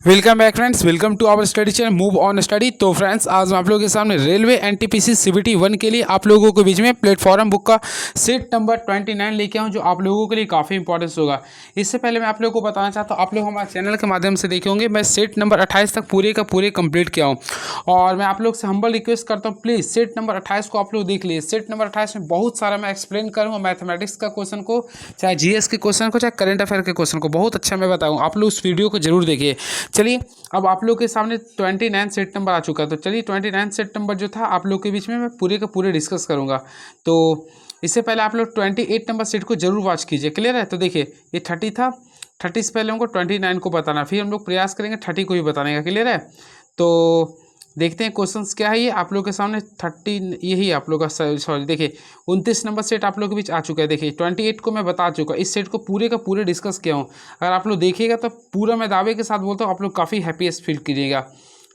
Welcome back friends, welcome to our study channel move on study. तो friends, आज मैं आप लोगों के सामने रेलवे एनटीपीसी सीबीटी 1 के लिए आप लोगों के बीच में प्लेटफॉर्म बुक का सेट नंबर 29 लेके आऊँ, जो आप लोगों के लिए काफ़ी इंपॉर्टेंस होगा। इससे पहले मैं आप लोगों को बताना चाहता हूँ, आप लोग हमारे चैनल के माध्यम से देखे होंगे, मैं सेट नंबर 28 तक पूरे का पूरे कंप्लीट किया हूँ। और मैं आप लोग से हम्बल रिक्वेस्ट करता हूँ, प्लीज़ सेट नंबर 28 को आप लोग देख लीजिए। सेट नंबर 28 में बहुत सारा मैं एक्सप्लेन करूँगा, मैथमेटिक्स का क्वेश्चन को, चाहे जीएस के क्वेश्चन को, चाहे करंट अफेयर के क्वेश्चन को, बहुत अच्छा मैं बताऊँगा। आप लोग उस वीडियो को जरूर देखिए। चलिए, अब आप लोग के सामने 29 सेट नंबर आ चुका है। तो चलिए, 29 सेट नंबर जो था आप लोग के बीच में मैं पूरे का पूरे डिस्कस करूंगा। तो इससे पहले आप लोग 28 नंबर सेट को जरूर वॉच कीजिए। क्लियर है? तो देखिए, ये 30 था, 30 से पहले हमको 29 को बताना, फिर हम लोग प्रयास करेंगे 30 को ही बताने का। क्लियर है? तो देखते हैं क्वेश्चंस क्या है। ये आप लोग के सामने 30, यही आप लोग का, सॉरी देखिए 29 नंबर सेट आप लोग के बीच आ चुका है। देखिए 28 को मैं बता चुका, इस सेट को पूरे का पूरे डिस्कस किया हूँ। अगर आप लोग देखिएगा तो पूरा मैं दावे के साथ बोलता हूँ, आप लोग काफ़ी हैप्पीएस्ट फील कीजिएगा।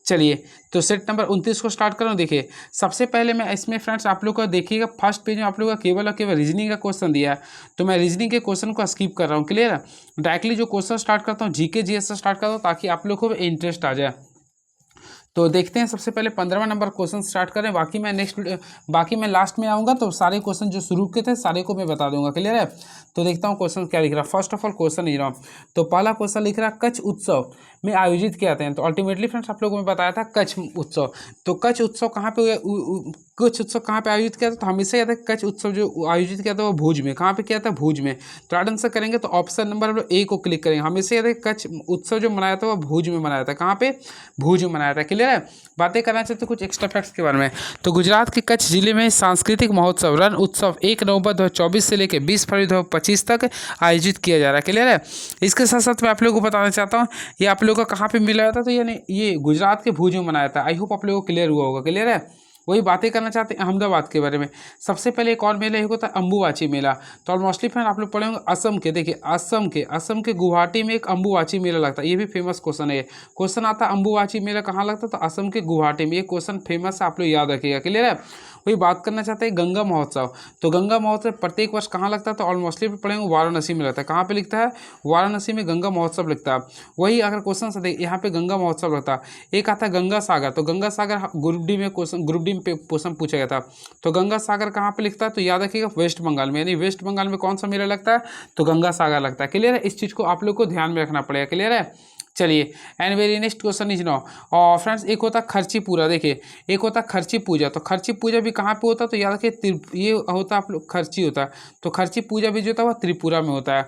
चलिए, तो सेट नंबर 29 को स्टार्ट करूँ। देखिए, सबसे पहले मैं इसमें फ्रेंड्स आप लोग का देखिएगा, फर्स्ट पेज में आप लोग का केवल और केवल रीजनिंग का क्वेश्चन दिया है। तो मैं रीजनिंग के क्वेश्चन को स्किप कर रहा हूँ। क्लियर है? डायरेक्टली जो क्वेश्चन स्टार्ट करता हूँ, जीके जीएस से स्टार्ट करता हूँ, ताकि आप लोग को इंटरेस्ट आ जाए। तो देखते हैं, सबसे पहले 15वां नंबर क्वेश्चन स्टार्ट करें। बाकी मैं लास्ट में आऊँगा, तो सारे क्वेश्चन जो शुरू के थे सारे को मैं बता दूंगा। क्लियर है? तो देखता हूँ क्वेश्चन क्या लिख रहा है। फर्स्ट ऑफ ऑल क्वेश्चन लिख रहा हूँ। तो पहला क्वेश्चन लिख रहा है, कच्छ उत्सव में आयोजित किए जाते हैं। तो अल्टीमेटली फ्रेंड्स आप लोगों को मैं बताया था कच्छ उत्सव। तो कच्छ उत्सव कहाँ पे कुछ उत्सव कहाँ पे आयोजित किया था? तो हमेशा याद है, कच्छ उत्सव जो आयोजित किया था वो भुज में। कहाँ पे किया था? भुज में। तो राइट आंसर करेंगे तो ऑप्शन नंबर हम लोग ए को क्लिक करेंगे। हमेशा याद है, कच्छ उत्सव जो मनाया था वो भुज में मनाया था। कहाँ पे? भुज में मनाया था। क्लियर है? बातें करना चाहते कुछ एक्स्ट्रा फैक्ट्स के बारे में। तो गुजरात के कच्छ जिले में सांस्कृतिक महोत्सव रण उत्सव 1 नवंबर 2024 से लेकर 20 फरवरी 2025 तक आयोजित किया जा रहा है। क्लियर है? इसके साथ साथ मैं आप लोगों को बताना चाहता हूँ, ये आप लोगों का कहाँ पे मिला था? तो यानी ये गुजरात के भुज में मनाया था। आई होप आप लोगों को क्लियर हुआ होगा। क्लियर है? वही बातें करना चाहते हैं अहमदाबाद के बारे में। सबसे पहले एक और मेला एक होता है अम्बुवाची मेला। तो मोस्टली फ्रेंड आप लोग पढ़े होंगे असम के। देखिए, असम के गुवाहाटी में एक अम्बुवाची मेला लगता है। ये भी फेमस क्वेश्चन है। क्वेश्चन आता है अम्बुवाची मेला कहाँ लगता है? तो असम के गुवाहाटी में। ये क्वेश्चन फेमस है, आप लोग याद रखिएगा। क्लियर है? वही बात करना चाहते हैं गंगा महोत्सव। तो गंगा महोत्सव प्रत्येक वर्ष कहाँ लगता है? तो ऑलमोस्टली पढ़ेंगे वाराणसी में लगता है। कहाँ पे लिखता है? वाराणसी में गंगा महोत्सव लिखता है। वही अगर क्वेश्चन से यहाँ पे गंगा महोत्सव लगता है। एक आता है गंगा सागर। तो गंगा सागर ग्रुप डी में क्वेश्चन पूछा गया था। तो गंगा सागर कहाँ पे लिखता है? तो याद रखिएगा वेस्ट बंगाल में। यानी वेस्ट बंगाल में कौन सा मेला लगता है? तो गंगा सागर लगता है। क्लियर है? इस चीज़ को आप लोग को ध्यान में रखना पड़ेगा। क्लियर है? चलिए, and very next question is now. और फ्रेंड्स, एक होता खर्ची पूरा। देखिए, एक होता खर्ची पूजा। तो खर्ची पूजा भी कहाँ पे होता है? तो याद रखिए ये होता है आप लोग खर्ची होता है। तो खर्ची पूजा भी जो होता है वह त्रिपुरा में होता है।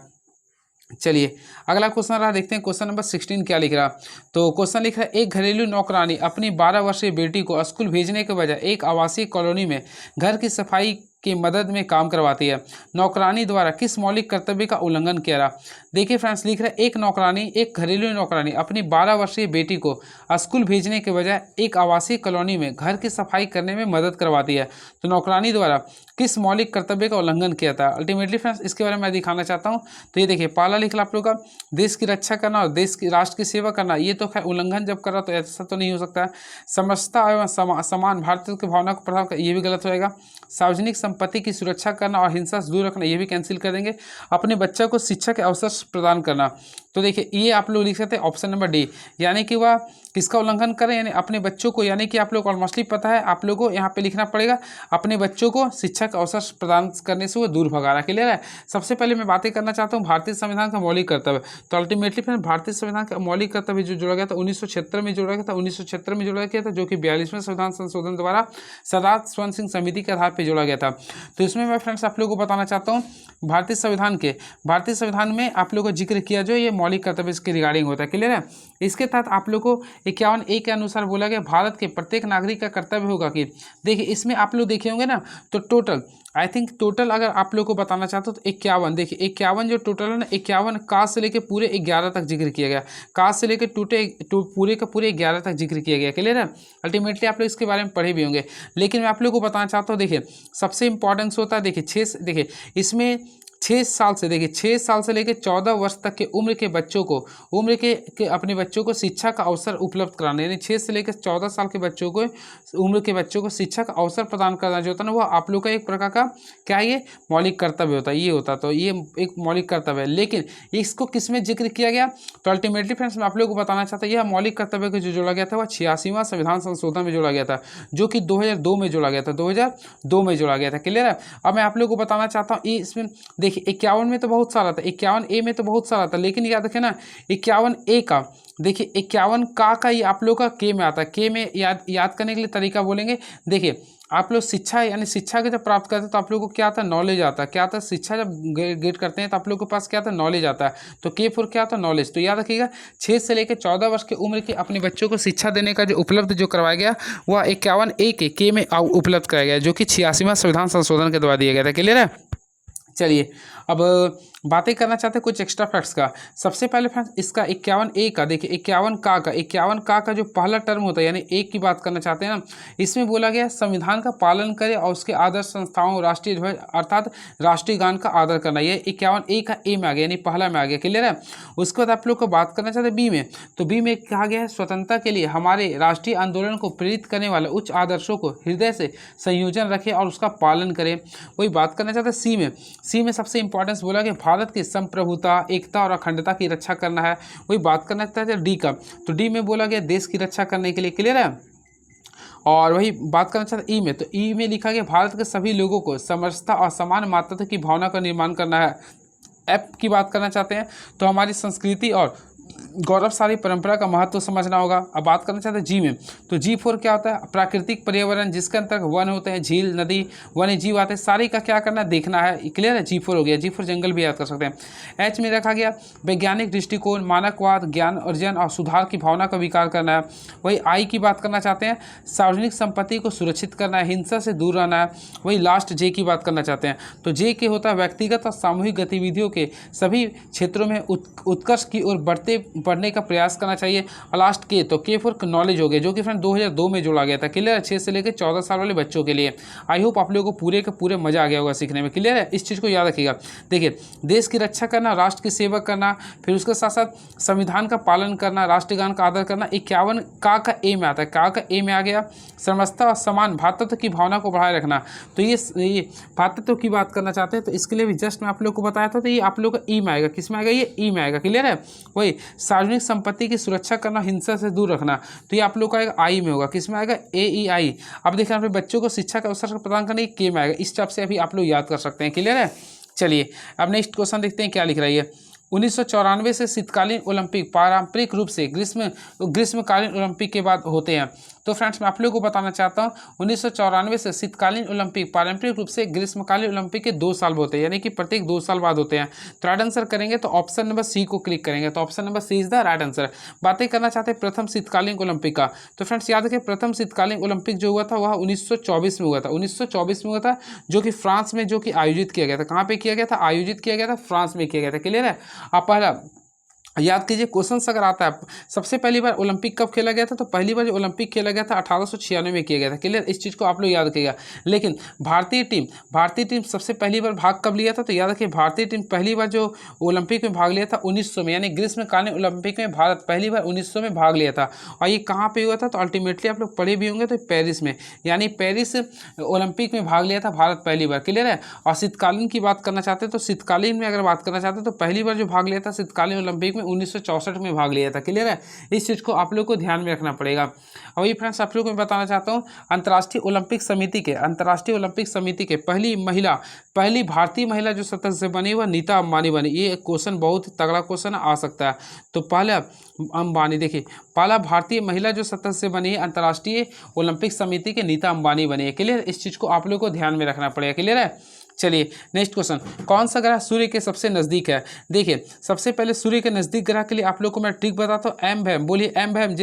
चलिए, अगला क्वेश्चन रहा, देखते हैं क्वेश्चन नंबर 16 क्या लिख रहा। तो क्वेश्चन लिख रहा है, एक घरेलू नौकरानी अपनी 12 वर्षीय बेटी को स्कूल भेजने के बजाय एक आवासीय कॉलोनी में घर की सफाई की मदद में काम करवाती है। नौकरानी द्वारा किस मौलिक कर्तव्य का उल्लंघन किया रहा? देखिए फ्रेंड्स, लिख रहा है एक घरेलू नौकरानी अपनी 12 वर्षीय बेटी को स्कूल भेजने के बजाय एक आवासीय कॉलोनी में घर की सफाई करने में मदद करवाती है। तो नौकरानी द्वारा किस मौलिक कर्तव्य का उल्लंघन किया था? अल्टीमेटली फ्रेंड्स इसके बारे में मैं दिखाना चाहता हूँ। तो ये देखिए, पहला लिख ला आप लोग का, देश की रक्षा करना और देश की राष्ट्र की सेवा करना। ये तो खैर उल्लंघन जब कर रहा तो ऐसा तो नहीं हो सकता है। समरसता एवं समान भारतीय की भावना को प्रभाव, ये भी गलत होएगा। सार्वजनिक संपत्ति की सुरक्षा करना और हिंसा से दूर रखना, ये भी कैंसिल कर देंगे। अपने बच्चे को शिक्षा के अवसर प्रदान करना। तो देखिए, ये आप लोग लिख सकते हैं ऑप्शन नंबर डी, यानी कि वह किसका उल्लंघन करें? यानी अपने बच्चों को, यानी कि आप लोग ऑलमोस्टली पता है, आप लोगों को यहाँ पे लिखना पड़ेगा अपने बच्चों को शिक्षा का अवसर प्रदान करने से वो दूर भगा रहा। क्लियर है? सबसे पहले मैं बातें करना चाहता हूँ भारतीय संविधान का मौलिक कर्तव्य। तो अल्टीमेटली फिर भारतीय संविधान का मौलिक कर्तव्य जो जोड़ा गया था 1976 में जोड़ा गया था। 1976 में जोड़ा गया था, जो कि 42वें संविधान संशोधन द्वारा सरदार स्वर्ण सिंह समिति के आधार पर जोड़ा गया था। तो इसमें मैं फ्रेंड्स आप लोगों को बताना चाहता हूँ, भारतीय संविधान में आप लोगों को जिक्र किया जो ये मौलिक कर्तव्य इसके रिगार्डिंग होता है। क्लियर है? इसके तहत आप लोग को 51A के अनुसार बोला गया, भारत के प्रत्येक नागरिक का कर्तव्य होगा कि, देखिए इसमें आप लोग देखे होंगे ना, तो टोटल अगर आप लोग को बताना चाहता हूँ तो 51, देखिए 51 जो टोटल है ना, 51 कास्ट से लेकर पूरे 11 तक जिक्र किया गया। कास्ट से लेकर पूरे का पूरे 11 तक जिक्र किया गया। क्लियर है? अल्टीमेटली आप लोग इसके बारे में पढ़े भी होंगे, लेकिन मैं आप लोग को बताना चाहता हूँ, देखिए सबसे इंपॉर्टेंस होता है, देखिए इसमें 6 साल से, देखिए 6 साल से लेकर 14 वर्ष तक के उम्र के बच्चों को अपने बच्चों को शिक्षा का अवसर उपलब्ध कराना, यानी 6 से लेकर 14 साल के बच्चों को उम्र के बच्चों को शिक्षा का अवसर प्रदान करना जो होता है ना, वो आप लोग का एक प्रकार का क्या है, ये मौलिक कर्तव्य होता है, ये होता तो ये एक मौलिक कर्तव्य है। लेकिन इसको किस में जिक्र किया गया, तो अल्टीमेटली फ्रेंड्स मैं आप लोगों को बताना चाहता हूँ, यह मौलिक कर्तव्य को जो जोड़ा गया था वह 86वां संविधान संशोधन में जोड़ा गया था, जो कि 2002 में जोड़ा गया था, 2002 में जोड़ा गया था। क्लियर है। अब मैं आप लोगों को बताना चाहता हूँ इसमें देखिए 51 में तो बहुत सारा था, 51A में तो बहुत सारा था, लेकिन याद रखें ना 51A का, देखिए 51 का ये आप लोग का के में आता है। के में याद करने के लिए तरीका बोलेंगे, देखिए आप लोग शिक्षा यानी शिक्षा के जब प्राप्त करते हैं तो आप लोग को क्या आता है, नॉलेज आता है। क्या आता है, शिक्षा जब गेट करते हैं तो आप लोग के पास क्या आता है, नॉलेज आता है। तो के फॉर क्या आता है, नॉलेज। तो याद रखिएगा 6 से लेकर 14 वर्ष की उम्र के अपने बच्चों को शिक्षा देने का जो उपलब्ध जो करवाया गया वह 51A के में उपलब्ध कराया गया, जो कि 86वां संविधान संशोधन के द्वारा दिया गया था। क्लियर है। चलिए अब बातें करना चाहते हैं कुछ एक्स्ट्रा फैक्ट्स का। सबसे पहले फ्रेंड्स इसका 51A का, देखिए 51 का जो पहला टर्म होता है, यानी एक की बात करना चाहते हैं ना, इसमें बोला गया संविधान का पालन करे और उसके आदर्श संस्थाओं, राष्ट्रीय ध्वज अर्थात राष्ट्रीय गान का आदर करना, ये 51A का ए में आ गया, यानी पहला में आ गया। क्लियर है। उसके बाद आप लोग को बात करना चाहते हैं बी में, तो बी में कहा गया है स्वतंत्रता के लिए हमारे राष्ट्रीय आंदोलन को प्रेरित करने वाले उच्च आदर्शों को हृदय से संयोजन रखें और उसका पालन करें। वही बात करना चाहते हैं सी में सबसे इंपॉर्टेंस बोला कि भारत की संप्रभुता, एकता और अखंडता की रक्षा करना है। वही बात करना चाहते हैं डी का, तो डी में बोला गया देश की रक्षा करने के लिए। क्लियर है। और वही बात करना चाहते हैं ई में, तो ई में लिखा गया भारत के सभी लोगों को समरसता और समान मातृत्व की भावना का निर्माण करना है। एफ की बात करना चाहते हैं तो हमारी संस्कृति और गौरवशाली परंपरा का महत्व समझना होगा। अब बात करना चाहते हैं जी में, तो जी फॉर क्या होता है, प्राकृतिक पर्यावरण जिसके अंतर्गत वन होते हैं, झील, नदी, वन्य जीव आते हैं, सारी का क्या करना है, देखना है। क्लियर है। जी फॉर हो गया, जी फॉर जंगल भी याद कर सकते हैं। एच में रखा गया वैज्ञानिक दृष्टिकोण, मानकवाद, ज्ञान अर्जन और सुधार की भावना का विकार करना है। वही आई की बात करना चाहते हैं सार्वजनिक संपत्ति को सुरक्षित करना है, हिंसा से दूर रहना है। वही लास्ट जे की बात करना चाहते हैं, तो जे के होता है व्यक्तिगत और सामूहिक गतिविधियों के सभी क्षेत्रों में उत्कर्ष की ओर बढ़ने का प्रयास करना चाहिए। और लास्ट के, तो के फॉर नॉलेज हो गया, जो कि फ्रेंड 2002 में जोड़ा गया था। क्लियर है। 6 से लेकर 14 साल वाले बच्चों के लिए। आई होप आप लोगों को पूरे के पूरे मजा आ गया होगा सीखने में। क्लियर है। इस चीज़ को याद रखिएगा। देखिए देश की रक्षा करना, राष्ट्र की सेवा करना, फिर उसके साथ साथ संविधान का पालन करना, राष्ट्रगान का आदर करना। 51 का ए में आता है, का ए में आ गया समरसता और समान भातृत्व की भावना को बढ़ाए रखना। तो ये भातृत्व की बात करना चाहते हैं, तो इसके लिए भी जस्ट मैं आप लोग को बताया था, तो ये आप लोग का ई में आएगा। किस में आएगा, ये ई में आएगा। क्लियर है। वही सार्वजनिक संपत्ति की सुरक्षा करना, हिंसा से दूर रखना, तो ये आप लोग का आई में होगा। किस में आएगा, AEI। अब देखिए अपने बच्चों को शिक्षा का अवसर प्रदान करने के में आएगा। इस टाइप से अभी आप लोग याद कर सकते हैं। क्लियर है। चलिए अब नेक्स्ट क्वेश्चन देखते हैं क्या लिख रहा है ये। 1994 से शीतकालीन ओलंपिक पारंपरिक रूप से ग्रीष्मकालीन ओलंपिक के बाद होते हैं। तो फ्रेंड्स मैं आप लोगों को बताना चाहता हूँ 1994 से शीतकालीन ओलंपिक पारंपरिक रूप से ग्रीष्मकालीन ओलंपिक के 2 साल होते हैं, यानी कि प्रत्येक 2 साल बाद होते हैं। तो राइट आंसर करेंगे तो ऑप्शन नंबर सी को क्लिक करेंगे, तो option number C is the right answer. बातें करना चाहते हैं प्रथम शीतकालीन ओलंपिक का, तो फ्रेंड्स याद रखें प्रथम शीतकालीन ओलंपिक जो हुआ था वह 1924 में हुआ था। 1924 में हुआ था, जो कि फ्रांस में जो कि आयोजित किया गया था। कहाँ पे किया गया था, आयोजित किया गया था, फ्रांस में किया गया था। क्लियर है। आप पहला याद कीजिए क्वेश्चन अगर आता है सबसे पहली बार ओलंपिक कब खेला गया था, तो पहली बार जो ओलंपिक खेला गया था 1896 में किया गया था। क्लियर। इस चीज़ को आप लोग याद रखिएगा। लेकिन भारतीय टीम सबसे पहली बार भाग कब लिया था, तो याद रखिए भारतीय टीम पहली बार जो ओलंपिक में भाग लिया था 1900 में, यानी ग्रीष्मकालीन ओलंपिक में भारत पहली बार 1900 में भाग लिया था। और ये कहाँ पर हुआ था, तो अल्टीमेटली आप लोग पढ़े भी होंगे तो पेरिस में, यानी पेरिस ओलंपिक में भाग लिया था भारत पहली बार। क्लियर है। और शीतकालीन की बात करना चाहते हैं तो शीतकालीन में अगर बात करना चाहते हैं तो पहली बार जो भाग लिया था शीतकालीन ओलंपिक में 1964 में भाग लिया था। क्लियर है। इस चीज़ को आप लोग को ध्यान में रखना पड़ेगा। और ये फ्रेंड्स आप लोग को मैं बताना चाहता हूँ अंतर्राष्ट्रीय ओलंपिक समिति के पहली भारतीय महिला जो सदस्य बनी वह नीता अंबानी बनी। ये क्वेश्चन बहुत तगड़ा क्वेश्चन आ सकता है। तो पहला अंबानी, देखिए पहला भारतीय महिला जो सदस्य बनी है अंतर्राष्ट्रीय ओलंपिक समिति के नीता अंबानी बनी है। क्लियर। इस चीज़ को आप लोग को ध्यान में रखना पड़ेगा। क्लियर है। चलिए नेक्स्ट क्वेश्चन, कौन सा ग्रह सूर्य के सबसे नज़दीक है। देखिए सबसे पहले सूर्य के नज़दीक ग्रह के लिए आप लोग को मैं ट्रिक बताता हूँ। एम भैम, बोलिए एम भैम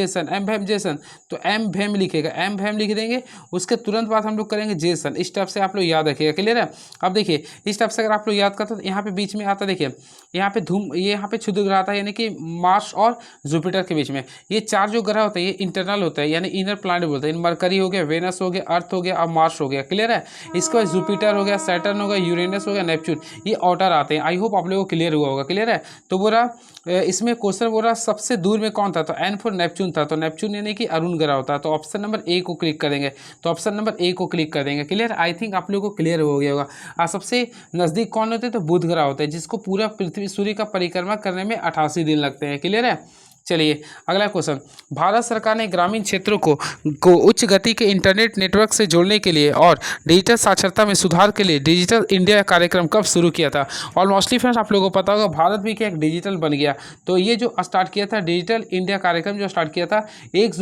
जेसन, तो एम भैम लिखेगा, एम भैम लिख देंगे, उसके तुरंत बाद हम लोग करेंगे जेसन। इस टाइप से आप लोग याद रखिएगा। क्लियर है। अब देखिए इस टाइप से अगर आप लोग याद करते हो तो यहाँ पे बीच में आता, देखिए यहाँ पे यहाँ पे क्षुद्र ग्रह आता है, यानी कि मार्स और जुपिटर के बीच में ये 4 जो ग्रह होते हैं ये इंटरनल होता है, यानी इनर प्लैनेट बोलते हैं। मरकरी हो गया, वेनस हो गया, अर्थ हो गया और मार्स हो गया। क्लियर है। इसके बाद जुपिटर हो गया, सैटर्न हो गया, यूरेनस हो गया, नेपच्यून, ये आउटर आते हैं। आई होप आप लोगों को क्लियर हुआ होगा। क्लियर है? तो बोला इसमें क्वेश्चन बोल रहा सबसे दूर में कौन था, तो एन फॉर नेपच्यून था, तो नेपच्यून यानी कि अरुण ग्रह होता है। तो ऑप्शन नंबर ए को क्लिक करेंगे, तो ऑप्शन नंबर ए को क्लिक कर देंगे। क्लियर? आई थिंक आप लोगों को क्लियर हो गया होगा। सबसे नज़दीक कौन होते हैं, तो बुध ग्रह होते हैं, जिसको पूरा पृथ्वी सूर्य का परिक्रमा करने में 88 दिन लगते हैं। क्लियर है? चलिए अगला क्वेश्चन, भारत सरकार ने ग्रामीण क्षेत्रों को उच्च गति के इंटरनेट नेटवर्क से जोड़ने के लिए और डिजिटल साक्षरता में सुधार के लिए डिजिटल इंडिया कार्यक्रम कब शुरू किया था। और मोस्टली फ्रेंड्स आप लोगों को पता होगा भारत भी क्या एक डिजिटल बन गया। तो ये जो स्टार्ट किया था डिजिटल इंडिया कार्यक्रम जो स्टार्ट किया था 1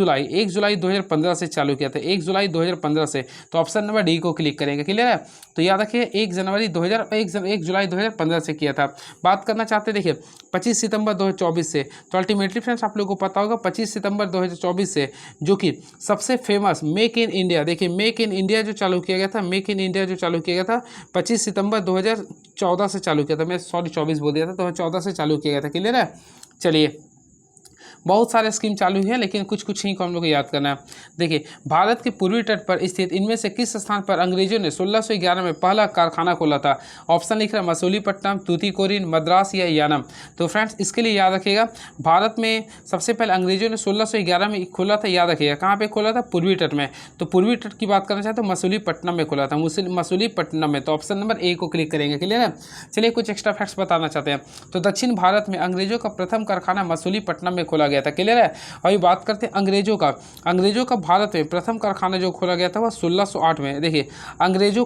जुलाई 2015 से चालू किया था, 1 जुलाई 2015 से। तो ऑप्शन नंबर डी को क्लिक करेंगे। क्लियर है? तो याद रखिए 1 जुलाई 2015 से किया था। बात करना चाहते देखिए 25 सितंबर 2024 से। तो अल्टीमेटली फ्रेंड्स आप लोगों को पता होगा 25 सितंबर 2024 से जो कि सबसे फेमस मेक इन इंडिया, देखिए मेक इन इंडिया जो चालू किया गया था, मेक इन इंडिया जो चालू किया गया था 25 सितंबर 2014 से चालू किया था। मैं 24 बोल दिया था, 2014 से चालू किया गया था। क्लियर है? चलिए बहुत सारे स्कीम चालू है लेकिन कुछ कुछ ही को हम लोग को याद करना है। देखिए भारत के पूर्वी तट पर स्थित इनमें से किस स्थान पर अंग्रेजों ने 1611 में पहला कारखाना खोला था। ऑप्शन लिख रहा है मसूलीपट्टनम, तूतीकोरिन, मद्रास या यानम। तो फ्रेंड्स इसके लिए याद रखिएगा भारत में सबसे पहले अंग्रेजों ने 1611 में खोला था। याद रखिएगा कहाँ पर खोला था, पूर्वी तट में। तो पूर्वी तट की बात करना चाहते तो मसूलीपट्टनम में खोला था, मसूलीपट्टनम में। तो ऑप्शन नंबर ए को क्लिक करेंगे। क्लियर है? चलिए कुछ एक्स्ट्रा फैक्ट्स बताना चाहते हैं। तो दक्षिण भारत में अंग्रेजों का प्रथम कारखाना मसूलीपट्टनम में खोला गया था। क्लियर है? और ये बात करते हैं अंग्रेजों का भारत में प्रथम कारखाना जो खोला गया था वह 1608 में। देखिए अंग्रेजों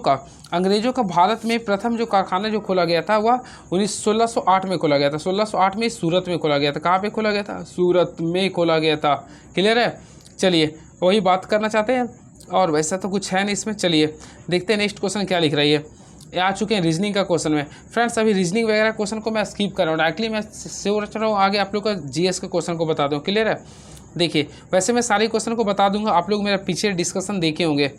का भारत में प्रथम जो कारखाना जो खोला गया था वह 1608 में खोला गया था। 1608 में सूरत में खोला गया था। कहाँ पे खोला गया था? सूरत में खोला गया था। क्लियर है? चलिए वही बात करना चाहते हैं और वैसा तो कुछ है नहीं इसमें। चलिए देखते हैं नेक्स्ट क्वेश्चन क्या लिख रही है। आ चुके हैं रीजनिंग का क्वेश्चन में। फ्रेंड्स अभी रीजनिंग वगैरह क्वेश्चन को मैं स्किप कर रहा हूँ, डायरेक्टली मैं सोच रहा हूँ आगे आप लोग का जीएस के क्वेश्चन को बता दूँ। क्लियर है? देखिए वैसे मैं सारे क्वेश्चन को बता दूंगा, आप लोग मेरा पीछे डिस्कशन देखे होंगे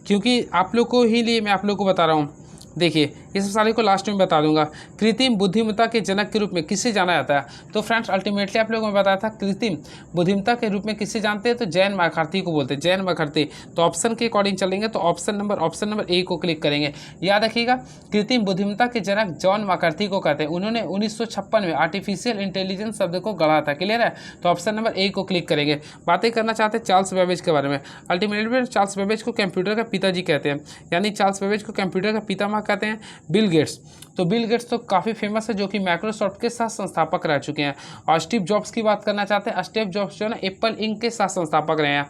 क्योंकि आप लोग को ही लिए मैं आप लोग को बता रहा हूँ। देखिए इस सारे को लास्ट में बता दूंगा। कृत्रिम बुद्धिमत्ता के जनक के रूप में किसे जाना जाता है? तो फ्रेंड्स अल्टीमेटली आप लोगों को बताया था कृत्रिम बुद्धिमत्ता के रूप में किसे जानते हैं, तो जैन मैकार्थी को बोलते हैं, जैन मैकार्थी। तो ऑप्शन के अकॉर्डिंग चलेंगे तो ऑप्शन नंबर ए को क्लिक करेंगे। याद रखिएगा कृत्रिम बुद्धिमत्ता के जनक जॉन मैकार्थी को कहते हैं। उन्होंने 1956 में आर्टिफिशियल इंटेलिजेंस शब्द को गढ़ा था। क्लियर है? तो ऑप्शन नंबर ए को क्लिक करेंगे। बातें करना चाहते हैं चार्ल्स बेबेज के बारे में। अल्टीमेटली चार्ल्स बेबेज को कंप्यूटर का पिताजी कहते हैं, यानी चार्ल्स बेबेज को कंप्यूटर का पितामह कहते हैं। बिल गेट्स, तो बिल गेट्स तो काफ़ी फेमस है जो कि माइक्रोसॉफ्ट के साथ संस्थापक रह चुके हैं। और स्टीव जॉब्स की बात करना चाहते हैं, स्टीव जॉब्स जो है ना एप्पल इंक के साथ संस्थापक रहे हैं।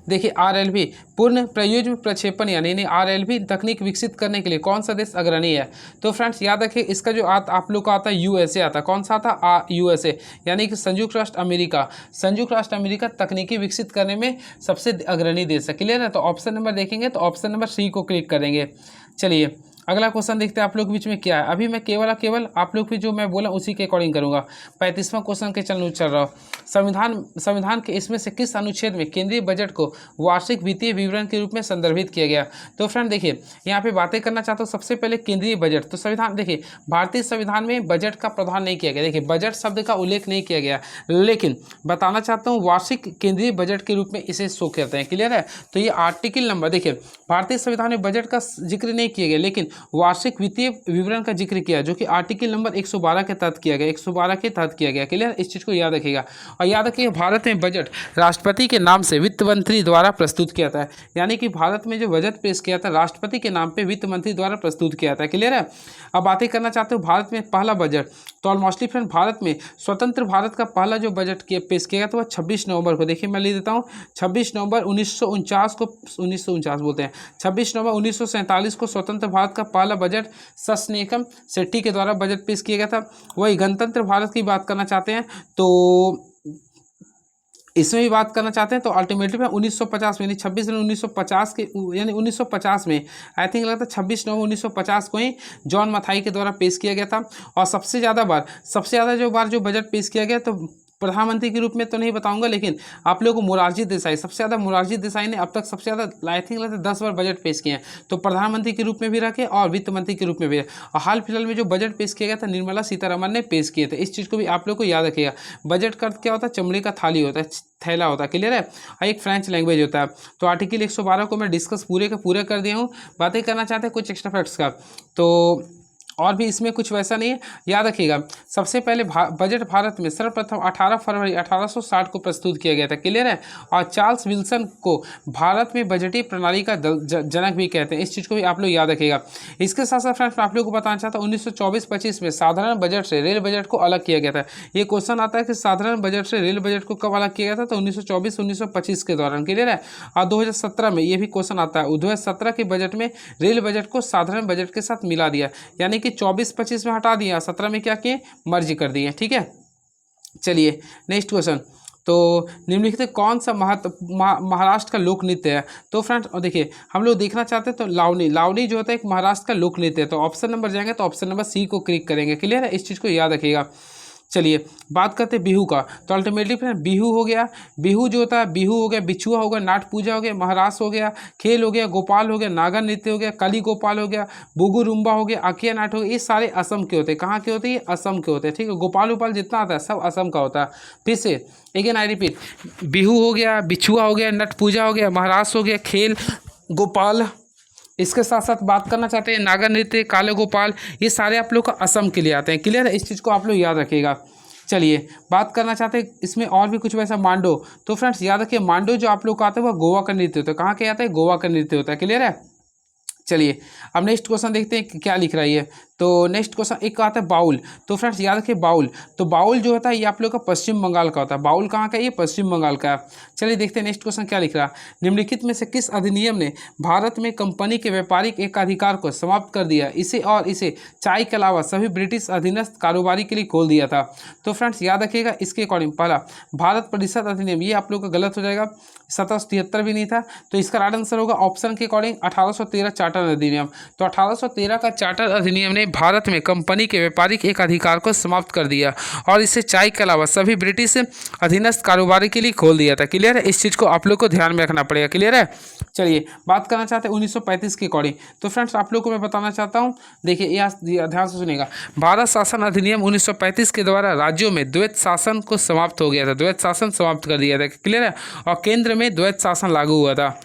देखिए आरएलवी पूर्ण प्रयोज्य प्रक्षेपण यानी आरएलवी तकनीक विकसित करने के लिए कौन सा देश अग्रणी है? तो फ्रेंड्स याद रखिए इसका जो आप लोग का आता है यूएसए आता है। कौन सा आता? यूएसए यानी कि संयुक्त राष्ट्र अमेरिका। संयुक्त राष्ट्र अमेरिका तकनीकी विकसित करने में सबसे अग्रणी देश है। क्लियर है? तो ऑप्शन नंबर देखेंगे तो ऑप्शन नंबर सी को क्लिक करेंगे। चलिए अगला क्वेश्चन देखते हैं आप लोग के बीच में क्या है। अभी मैं केवल आप लोग भी जो मैं बोला उसी के अकॉर्डिंग करूंगा। 35वां क्वेश्चन के चल रहा हूँ। संविधान के इसमें से किस अनुच्छेद में केंद्रीय बजट को वार्षिक वित्तीय विवरण के रूप में संदर्भित किया गया? तो फ्रेंड देखिए यहाँ पे बातें करना चाहता हूँ सबसे पहले केंद्रीय बजट। तो संविधान देखिए भारतीय संविधान में बजट का प्रावधान नहीं किया गया। देखिए बजट शब्द का उल्लेख नहीं किया गया, लेकिन बताना चाहता हूँ वार्षिक केंद्रीय बजट के रूप में इसे शो करते हैं। क्लियर है? तो ये आर्टिकल नंबर देखिए भारतीय संविधान में बजट का जिक्र नहीं किया गया लेकिन वार्षिक वित्तीय विवरण का जिक्र किया जो कि आर्टिकल नंबर 112 के तहत किया गया, 112 के तहत किया गया। क्लियर? इस चीज़ को याद रखिएगा। और याद रखिएगा भारत में बजट राष्ट्रपति के नाम से वित्त मंत्री द्वारा प्रस्तुत किया था, यानी कि भारत में जो बजट पेश किया था राष्ट्रपति के नाम पे वित्त मंत्री द्वारा प्रस्तुत किया था। क्लियर है? अब बातें करना चाहते हो भारत में पहला बजट। तो ऑलमोस्टली फ्रेंड भारत में स्वतंत्र भारत का पहला जो बजट पेश किया गया था वह 26 नवंबर को। देखिए मैं लिख देता हूँ 26 नवंबर 1949 को, 1949 बोलते हैं, 26 नवंबर 1947 को स्वतंत्र भारत का पहला बजट सस्नेकम सेट्टी के द्वारा बजट पेश किया गया था। वही गणतंत्र भारत की बात करना चाहते हैं तो इसमें भी बात करना चाहते हैं तो अल्टीमेटली में 1950 में यानी 26 जनवरी 1950 के यानी 1950 में आई थिंक लगता है 26 नवंबर 1950 को ही जॉन मथाई के द्वारा पेश किया गया था। और सबसे ज़्यादा जो बार जो बजट पेश किया गया तो प्रधानमंत्री के रूप में तो नहीं बताऊंगा, लेकिन आप लोगों को मोरारजी देसाई, सबसे ज़्यादा मोरारजी देसाई ने अब तक सबसे ज़्यादा आई थिंक 10 बार बजट पेश किए हैं, तो प्रधानमंत्री के रूप में भी रखे और वित्त मंत्री के रूप में भी। और हाल फिलहाल में जो बजट पेश किया गया था निर्मला सीतारमण ने पेश किए थे, इस चीज़ को भी आप लोग को याद रखिएगा। बजट का क्या होता है, चमड़े का थाली होता है, थैला होता है, क्लियर है, और एक फ्रेंच लैंग्वेज होता है। तो आर्टिकल 112 को मैं डिस्कस पूरे का पूरा कर दिया हूँ। बातें करना चाहते हैं कुछ एक्स्ट्रा फैक्ट्स का, तो और भी इसमें कुछ वैसा नहीं है, याद रखिएगा। सबसे पहले बजट भारत में सर्वप्रथम 18 फरवरी 1860 को प्रस्तुत किया गया था, क्लियर है। और चार्ल्स विल्सन को भारत में बजटीय प्रणाली का जनक भी कहते हैं, इस चीज़ को भी आप लोग याद रखिएगा। इसके साथ साथ फ्रेंड्स आप लोग को बताना चाहता हूँ 1924-25 में साधारण बजट से रेल बजट को अलग किया गया था। ये क्वेश्चन आता है कि साधारण बजट से रेल बजट को कब अलग किया गया था, तो 1924-1925 के दौरान, क्लियर है। और 2017 में ये भी क्वेश्चन आता है, 2017 के बजट में रेल बजट को साधारण बजट के साथ मिला दिया, यानी कि 24-25 में हटा दिया, 17 में क्या किए, मर्ज कर दिए, ठीक है। चलिए नेक्स्ट क्वेश्चन, तो निम्नलिखित कौन सा महाराष्ट्र का लोक नृत्य है। तो फ्रेंड्स देखिए हम लोग देखना चाहते हैं तो लावनी, लावनी जो होता है एक महाराष्ट्र का लोक नृत्य है। तो ऑप्शन नंबर जाएंगे तो ऑप्शन नंबर सी को क्लिक करेंगे, क्लियर है, इस चीज़ को याद रखिएगा। चलिए बात करते हैं बिहू का, तो अल्टीमेटली फ्रेंड बिहू हो गया, बिहू जो होता है, बिहू हो गया, बिछुआ हो गया, नाट पूजा हो गया, महारास हो गया, खेल हो गया, गोपाल हो गया, नागर नृत्य हो गया, कली गोपाल हो गया, बुगु रुम्बा हो गया, अकिया नाट हो गया, ये सारे असम के होते हैं। कहाँ के होते हैं, ये असम के होते हैं, ठीक है। गोपाल उपाल जितना आता है सब असम का होता है। फिर से अगेन आई रिपीट, बिहू हो गया, बिछुआ हो गया, नट पूजा हो गया, महारास हो गया, खेल, गोपाल, इसके साथ साथ बात करना चाहते हैं नागर नृत्य, काले गोपाल, ये सारे आप लोग का असम के लिए आते हैं, क्लियर है, इस चीज़ को आप लोग याद रखिएगा। चलिए बात करना चाहते हैं इसमें और भी कुछ वैसा मांडो, तो फ्रेंड्स याद रखिए मांडो जो आप लोग का आता है वह गोवा का नृत्य होता है। कहाँ के आता है, गोवा का नृत्य होता है, क्लियर है। चलिए अब नेक्स्ट क्वेश्चन देखते हैं कि क्या लिख रहा है ये। तो नेक्स्ट क्वेश्चन एक आता है बाउल, तो फ्रेंड्स याद रखिए बाउल, तो बाउल जो होता है ये आप लोग का पश्चिम बंगाल का होता है। बाउल कहाँ का है, ये पश्चिम बंगाल का है। चलिए देखते हैं नेक्स्ट क्वेश्चन क्या लिख रहा है। निम्नलिखित में से किस अधिनियम ने भारत में कंपनी के व्यापारिक एकाधिकार को समाप्त कर दिया, इसे चाय के अलावा सभी ब्रिटिश अधीनस्थ कारोबारी के लिए खोल दिया था। तो फ्रेंड्स याद रखिएगा इसके अकॉर्डिंग पहला भारत परिषद अधिनियम, ये आप लोग का गलत हो जाएगा, 1773 भी नहीं था, तो इसका राइट आंसर होगा ऑप्शन के अकॉर्डिंग 1813 चार्टर अधिनियम। तो 1813 का चार्टर अधिनियम ने भारत में कंपनी के व्यापारिक एकाधिकार को समाप्त कर दिया और इसे चाय के अलावा सभी ब्रिटिश अधीनस्थ कारोबारी के लिए खोल दिया था, क्लियर है। इस चीज़ को आप लोग को ध्यान में रखना पड़ेगा, क्लियर है। चलिए बात करना चाहते हैं 1935 के अकॉर्डिंग, तो फ्रेंड्स आप लोग को मैं बताना चाहता हूँ, देखिए यह ध्यान से सुनेगा। भारत शासन अधिनियम 1935 के द्वारा राज्यों में द्वैत शासन को समाप्त हो गया था, द्वैत शासन समाप्त कर दिया था, क्लियर है, और केंद्र में द्वैत शासन लागू हुआ था।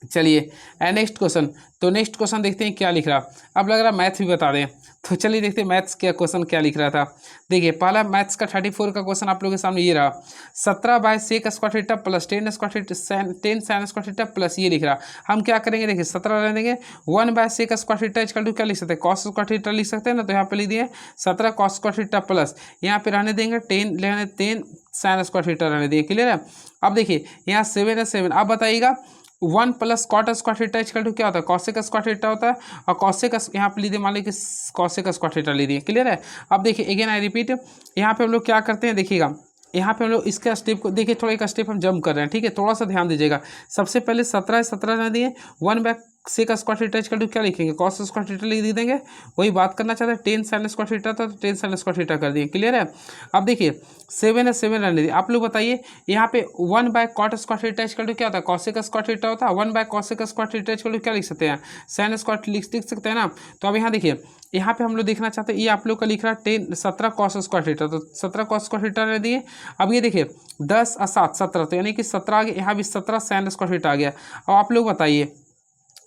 चलिए नेक्स्ट क्वेश्चन, तो नेक्स्ट क्वेश्चन देखते हैं क्या लिख रहा। अब लग रहा मैथ भी बता दें, तो चलिए देखते हैं मैथ्स क्या क्वेश्चन क्या लिख रहा था। देखिए पहला मैथ्स का 34 का क्वेश्चन आप लोगों के सामने ये रहा, 17/sec square theta plus 10 square theta 10 sin square theta plus ये लिख रहा। हम क्या करेंगे, देखिए 17 रहने देंगे, 1/sec square theta equal to क्या लिख सकते हैं, cos स्क्वायर थीटा लिख सकते हैं ना, तो यहाँ पे लिख दिए 17 cos स्क्वायर थीटा प्लस यहाँ पे रहने देंगे 10 sin स्क्वायर थीटा रहने देंगे, क्लियर है। अब देखिए यहाँ 7 है 7, अब बताइएगा 1 plus cot square theta equal to क्या होता है, कॉसेक स्क्वायर थीटा होता है, और कॉसेक यहाँ पे लीजिए मान लीजिए कि कॉसेक स्क्वायर थीटा लीजिए, क्लियर है। अब देखिए अगेन आई रिपीट, यहाँ पे हम लोग क्या करते हैं, देखिएगा यहाँ पे हम लोग इसका स्टेप को देखिए, थोड़ा एक स्टेप हम जंप कर रहे हैं, ठीक है, थोड़ा सा ध्यान दीजिएगा। सबसे पहले 17 रहने दिए, 1/sec square theta equal to क्या लिखेंगे, cos स्क्वायर थीटा लिख देंगे। वही बात करना चाहते हैं 10 sin स्क्वायर थीटा था, तो 10 sin स्क्वायर थीटा कर दिए, क्लियर है। अब देखिए 7 है 7 रहने दिए। आप लोग बताइए यहाँ पे 1/cot square theta equal to क्या होता है, cosec स्क्वायर थीटा होता है, 1/cosec square theta equal to क्या लिख सकते हैं, sin स्क्वायर लिख सकते हैं ना। तो अब यहाँ देखिए यहाँ पे हम लोग देखना चाहते हैं, ये आप लोग का लिख रहा है 17 cos स्क्वायर थीटा, तो 17 cos स्क्वायर थीटा रहने दिए। अब ये देखिए 10 और 7 17, तो यानी कि 17 आ गया, यहाँ भी 17 sin स्क्वायर थीटा आ गया। अब आप लोग बताइए,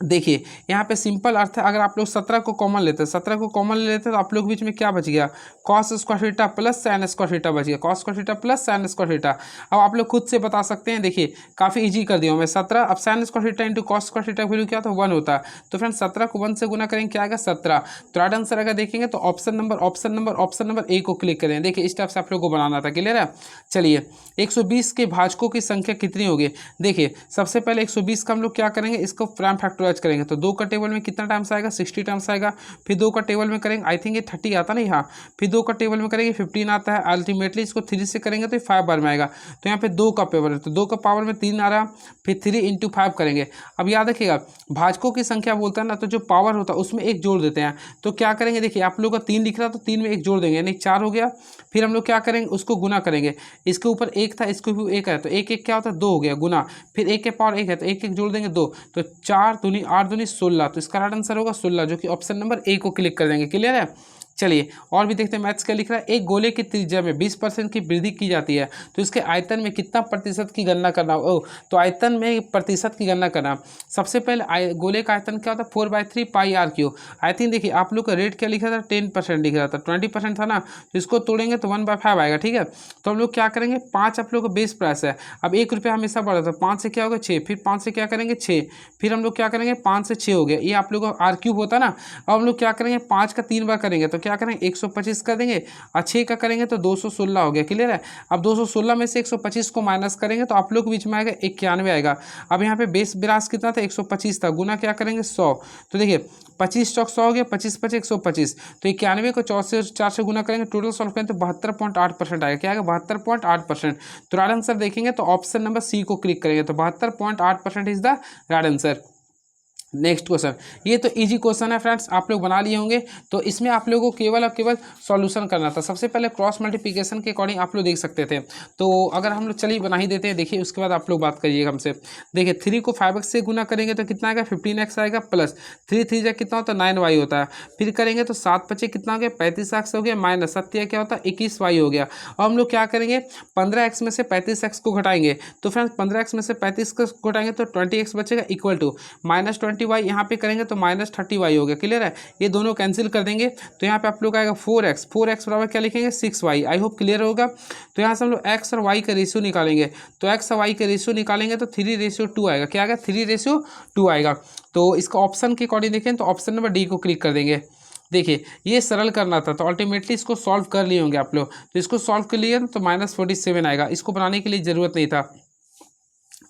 देखिए यहाँ पे सिंपल अर्थ है, अगर आप लोग 17 को कॉमन लेते हैं, 17 को कॉमन ले लेते हैं तो आप लोग बीच में क्या बच गया, cos square theta plus sin square theta बच गया, cos square theta plus sin square theta. अब आप लोग खुद से बता सकते हैं, देखिए काफ़ी इजी कर दिया हूँ मैं, 17 अब sin square theta into cos square theta value क्या होता है 1 होता है, तो फ्रेंड्स 17 को 1 से गुना करेंगे क्या आएगा 17। तो राइट आंसर अगर देखेंगे तो ऑप्शन नंबर ए को क्लिक करें। देखिए इस टाइप से आप लोग को बनाना था, क्लियर है। चलिए 120 के भाजकों की संख्या कितनी होगी, देखिए सबसे पहले 120 का हम लोग क्या करेंगे, इसको प्राइम फैक्टराइज डिवाइड करेंगे तो 2 का टेबल में कितना टाइम्स आएगा 60 टाइम्स आएगा। फिर 2 का टेबल में करेंगे, आई थिंक ये 30 आता नहीं, हाँ। फिर 2 का टेबल में करेंगे 15 आता है। अल्टीमेटली इसको 3 से करेंगे तो 5 बार में आएगा। तो यहाँ पे 2 का पावर है तो 2 का पावर में 3 आ रहा, फिर 3 इंटू 5 करेंगे। अब याद रखिएगा भाजकों की संख्या बोलता है ना, तो जो पावर होता है उसमें एक जोड़ देते हैं। तो क्या करेंगे, देखिए आप लोग का 3 दिख रहा तो 3 में एक जोड़ देंगे यानी 4 हो गया। फिर हम लोग क्या करेंगे, उसको गुना करेंगे। इसके ऊपर 1 था, इसके ऊपर 1 है तो 1 1 क्या होता है 2 हो गया गुना। फिर 1 के पावर 1 है तो 1 1 जोड़ देंगे 2, तो 4 दूनी 8 दूनी 16। तो इसका राइट आंसर होगा 16, जो कि ऑप्शन नंबर ए को क्लिक कर देंगे। क्लियर है। चलिए और भी देखते हैं मैथ्स क्या लिख रहा है। एक गोले की त्रिज्या में 20% की वृद्धि की जाती है तो इसके आयतन में कितना प्रतिशत की गणना करना। ओ तो आयतन में प्रतिशत की गणना करना। सबसे पहले गोले का आयतन क्या होता है 4/3 पाई आर क्यू। आई थिंक देखिए आप लोग का रेट क्या लिखा था 10% लिख रहा था, 20% था ना, तो इसको तोड़ेंगे तो 1/5 आएगा। ठीक है, तो हम लोग क्या करेंगे 5 आप लोग का बेस प्राइस है। अब 1 रुपया हमेशा बढ़ा था, 5 से क्या होगा 6, फिर 5 से क्या करेंगे 6, फिर हम लोग क्या करेंगे 5 से 6 हो गया, ये आप लोग का आर क्यूब होता है ना। अब हम लोग क्या करेंगे 5 का 3 बार करेंगे तो क्या करेंगे 125 कर देंगे, और 6 का करेंगे तो 216 हो गया। क्लियर है। अब 216 में से 125 को माइनस करेंगे तो आप लोग के बीच में आएगा 91 आएगा। अब यहाँ पे बेस ब्रास कितना था 125 था, गुना क्या करेंगे 100। तो देखिए 25 चौक 100 हो गया, 25 25 125, तो 91 को 4 से गुना करेंगे, टोटल सॉल्व करेंगे तो 72.8% आएगा। क्या आएगा 72.8%। तो राइट आंसर देखेंगे तो ऑप्शन नंबर सी को क्लिक करेंगे तो 72.8% is the right answer. Next question, ये तो इजी क्वेश्चन है फ्रेंड्स, आप लोग बना लिए होंगे। तो इसमें आप लोगों को केवल और केवल सॉल्यूशन करना था। सबसे पहले क्रॉस मल्टीप्लिकेशन के अकॉर्डिंग आप लोग देख सकते थे। तो अगर हम लोग चलिए बना ही देते हैं, देखिए उसके बाद आप लोग बात करिएगा हमसे। देखिए 3 को 5x से गुना करेंगे तो कितना आएगा 15x आएगा, प्लस 3 3 जा कितना होता है 9y होता है। फिर करेंगे तो 7 5 कितना हो गया 35x हो गया, माइनस 7 क्या होता है 21y हो गया। और हम लोग क्या करेंगे 15x में से 35x को घटाएंगे तो फ्रेंड्स 15x में से 35 को घटाएंगे तो 20x बचेगा, इक्वल टू माइनस 20y, यहाँ पे करेंगे तो माइनस 30y हो गया। क्लियर है। ये दोनों कैंसिल कर देंगे तो यहाँ पे आप लोग आएगा 4x बराबर क्या लिखेंगे 6y। आई होप क्लियर होगा। तो यहाँ से हम लोग x और y का रेशियो निकालेंगे तो x और y का रेशियो निकालेंगे तो 3:2 आएगा। क्या आएगा 3:2 आएगा। तो इसका ऑप्शन के अकॉर्डिंग देखें तो ऑप्शन नंबर डी को क्लिक कर देंगे। देखिए ये सरल करना था तो अल्टीमेटली इसको सॉल्व कर लिए होंगे आप लोग। तो इसको सॉल्व कर लिए तो -47 आएगा, इसको बनाने के लिए ज़रूरत नहीं था।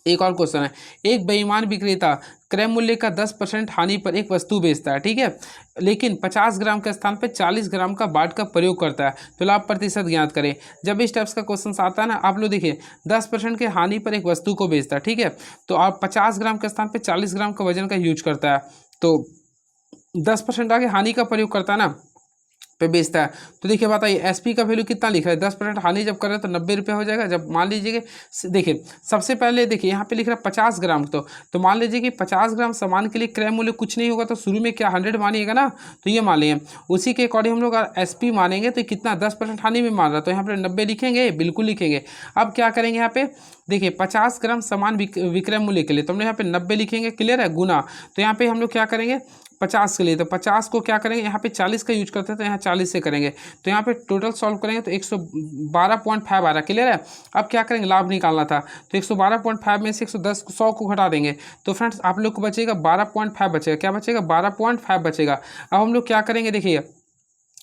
एक और क्वेश्चन है, एक बेईमान विक्रेता क्रय मूल्य का 10% हानि पर एक वस्तु बेचता है, ठीक है, लेकिन 50 ग्राम के स्थान पर 40 ग्राम का बाट का प्रयोग करता है तो लाभ प्रतिशत ज्ञात करें। जब इस टाइप्स का क्वेश्चन आता है ना, आप लोग देखिए 10% के हानि पर एक वस्तु को बेचता है, ठीक है, तो आप 50 ग्राम के स्थान पर 40 ग्राम का वजन का यूज करता है तो 10% आगे हानि का प्रयोग करता है ना पे बेचता है। तो देखिए बताइए एसपी का वैल्यू कितना लिख रहा है 10% हानि जब कर रहे हैं तो 90 रुपये हो जाएगा। जब मान लीजिए कि देखिए सबसे पहले देखिए यहाँ पे लिख रहा है 50 ग्राम, तो मान लीजिए कि 50 ग्राम सामान के लिए क्रय मूल्य कुछ नहीं होगा तो शुरू में क्या 100 मानिएगा ना, तो ये मान लेंगे। उसी के अकॉर्डिंग हम लोग एसपी मानेंगे तो कितना 10% हानि में मान रहा, तो यहाँ पर 90 लिखेंगे, बिल्कुल लिखेंगे। अब क्या करेंगे यहाँ पे देखिए 50 ग्राम सामान विक्रय मूल्य के लिए तो हम लोग यहाँ पे 90 लिखेंगे। क्लियर है, गुना। तो यहाँ पे हम लोग क्या करेंगे 50 के लिए तो 50 को क्या करेंगे यहाँ पे 40 का यूज करते हैं तो यहाँ 40 से करेंगे तो यहाँ पे टोटल सॉल्व करेंगे तो 112.5 आ रहा है। क्लियर है। अब क्या करेंगे लाभ निकालना था तो 112.5 में से 100 को घटा देंगे तो फ्रेंड्स आप लोग को बचेगा 12.5 बचेगा। क्या बचेगा 12.5 बचेगा। अब हम लोग क्या करेंगे देखिए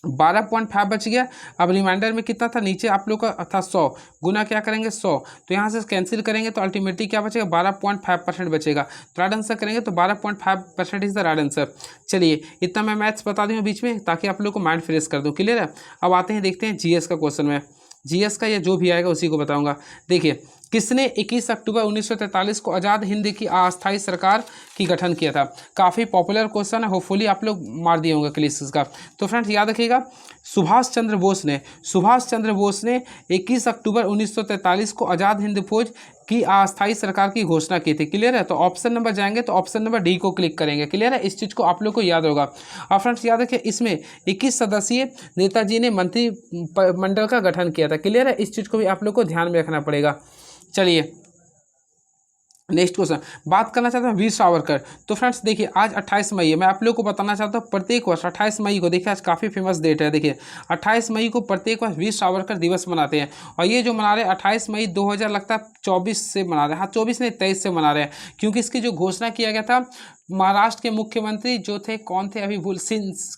12.5 बच गया। अब रिमाइंडर में कितना था नीचे आप लोग का था 100, गुना क्या करेंगे 100, तो यहाँ से कैंसिल करेंगे तो अल्टीमेटली क्या बचेगा 12.5% बचेगा। तो राइट आंसर करेंगे तो 12.5% इज द राइट आंसर। चलिए इतना मैं मैथ्स बता दूँ बीच में ताकि आप लोग को माइंड फ्रेश कर दूँ। क्लियर है। अब आते हैं देखते हैं जीएस का क्वेश्चन में। जीएस का या जो भी आएगा उसी को बताऊंगा। देखिए किसने 21 अक्टूबर 1943 को आज़ाद हिंद की अस्थायी सरकार की गठन किया था। काफ़ी पॉपुलर क्वेश्चन है, होपफुली आप लोग मार दिए होंगे क्लिक्स का। तो फ्रेंड्स याद रखिएगा सुभाष चंद्र बोस ने 21 अक्टूबर 1943 को आज़ाद हिंद फौज की अस्थायी सरकार की घोषणा की थी। क्लियर है। तो ऑप्शन नंबर जाएंगे तो ऑप्शन नंबर डी को क्लिक करेंगे। क्लियर है। इस चीज़ को आप लोग को याद होगा। और फ्रेंड्स याद रखिए इसमें 21 सदस्यीय नेताजी ने मंत्रिमंडल का गठन किया था। क्लियर है। इस चीज़ को भी आप लोग को ध्यान में रखना पड़ेगा। चलिए नेक्स्ट क्वेश्चन बात करना चाहता हूँ वीर सावरकर। तो फ्रेंड्स देखिए आज 28 मई है। मैं आप लोग को बताना चाहता हूँ प्रत्येक वर्ष 28 मई को, देखिए आज काफ़ी फेमस डेट है। देखिए 28 मई को प्रत्येक वर्ष वीर सावरकर दिवस मनाते हैं। और ये जो मना रहे हैं 28 मई 2000 लगता है 24 से मना रहे हैं। हाँ 24 नहीं 23 से मना रहे हैं, क्योंकि इसकी जो घोषणा किया गया था महाराष्ट्र के मुख्यमंत्री जो थे कौन थे, अभी भूल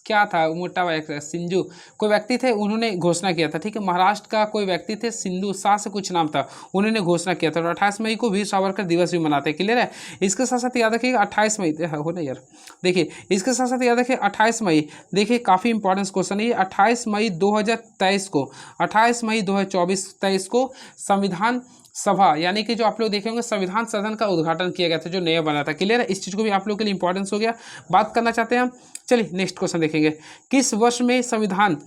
क्या था, मोटा सिंधु कोई व्यक्ति थे, उन्होंने घोषणा किया था। ठीक है, महाराष्ट्र का कोई व्यक्ति थे, सिंधु शाह से कुछ नाम था, उन्होंने घोषणा किया था। और 28 मई को वीर सावरकर दिवस भी मनाते हैं। क्लियर है। इसके साथ साथ याद रखिएगा 28 मई हो ना यार, देखिए इसके साथ साथ याद रखिए 28 मई, देखिए काफ़ी इंपॉर्टेंट क्वेश्चन है ये। 28 मई 2023 को, 28 मई 2023 को संविधान सभा यानी कि जो आप लोग देखे होंगे संविधान सदन का उद्घाटन किया गया था, जो नया बना था। क्लियर है, इस चीज़ को भी आप लोग के लिए इंपॉर्टेंस हो गया। बात करना चाहते हैं हम, चलिए नेक्स्ट क्वेश्चन देखेंगे। किस वर्ष में संविधान,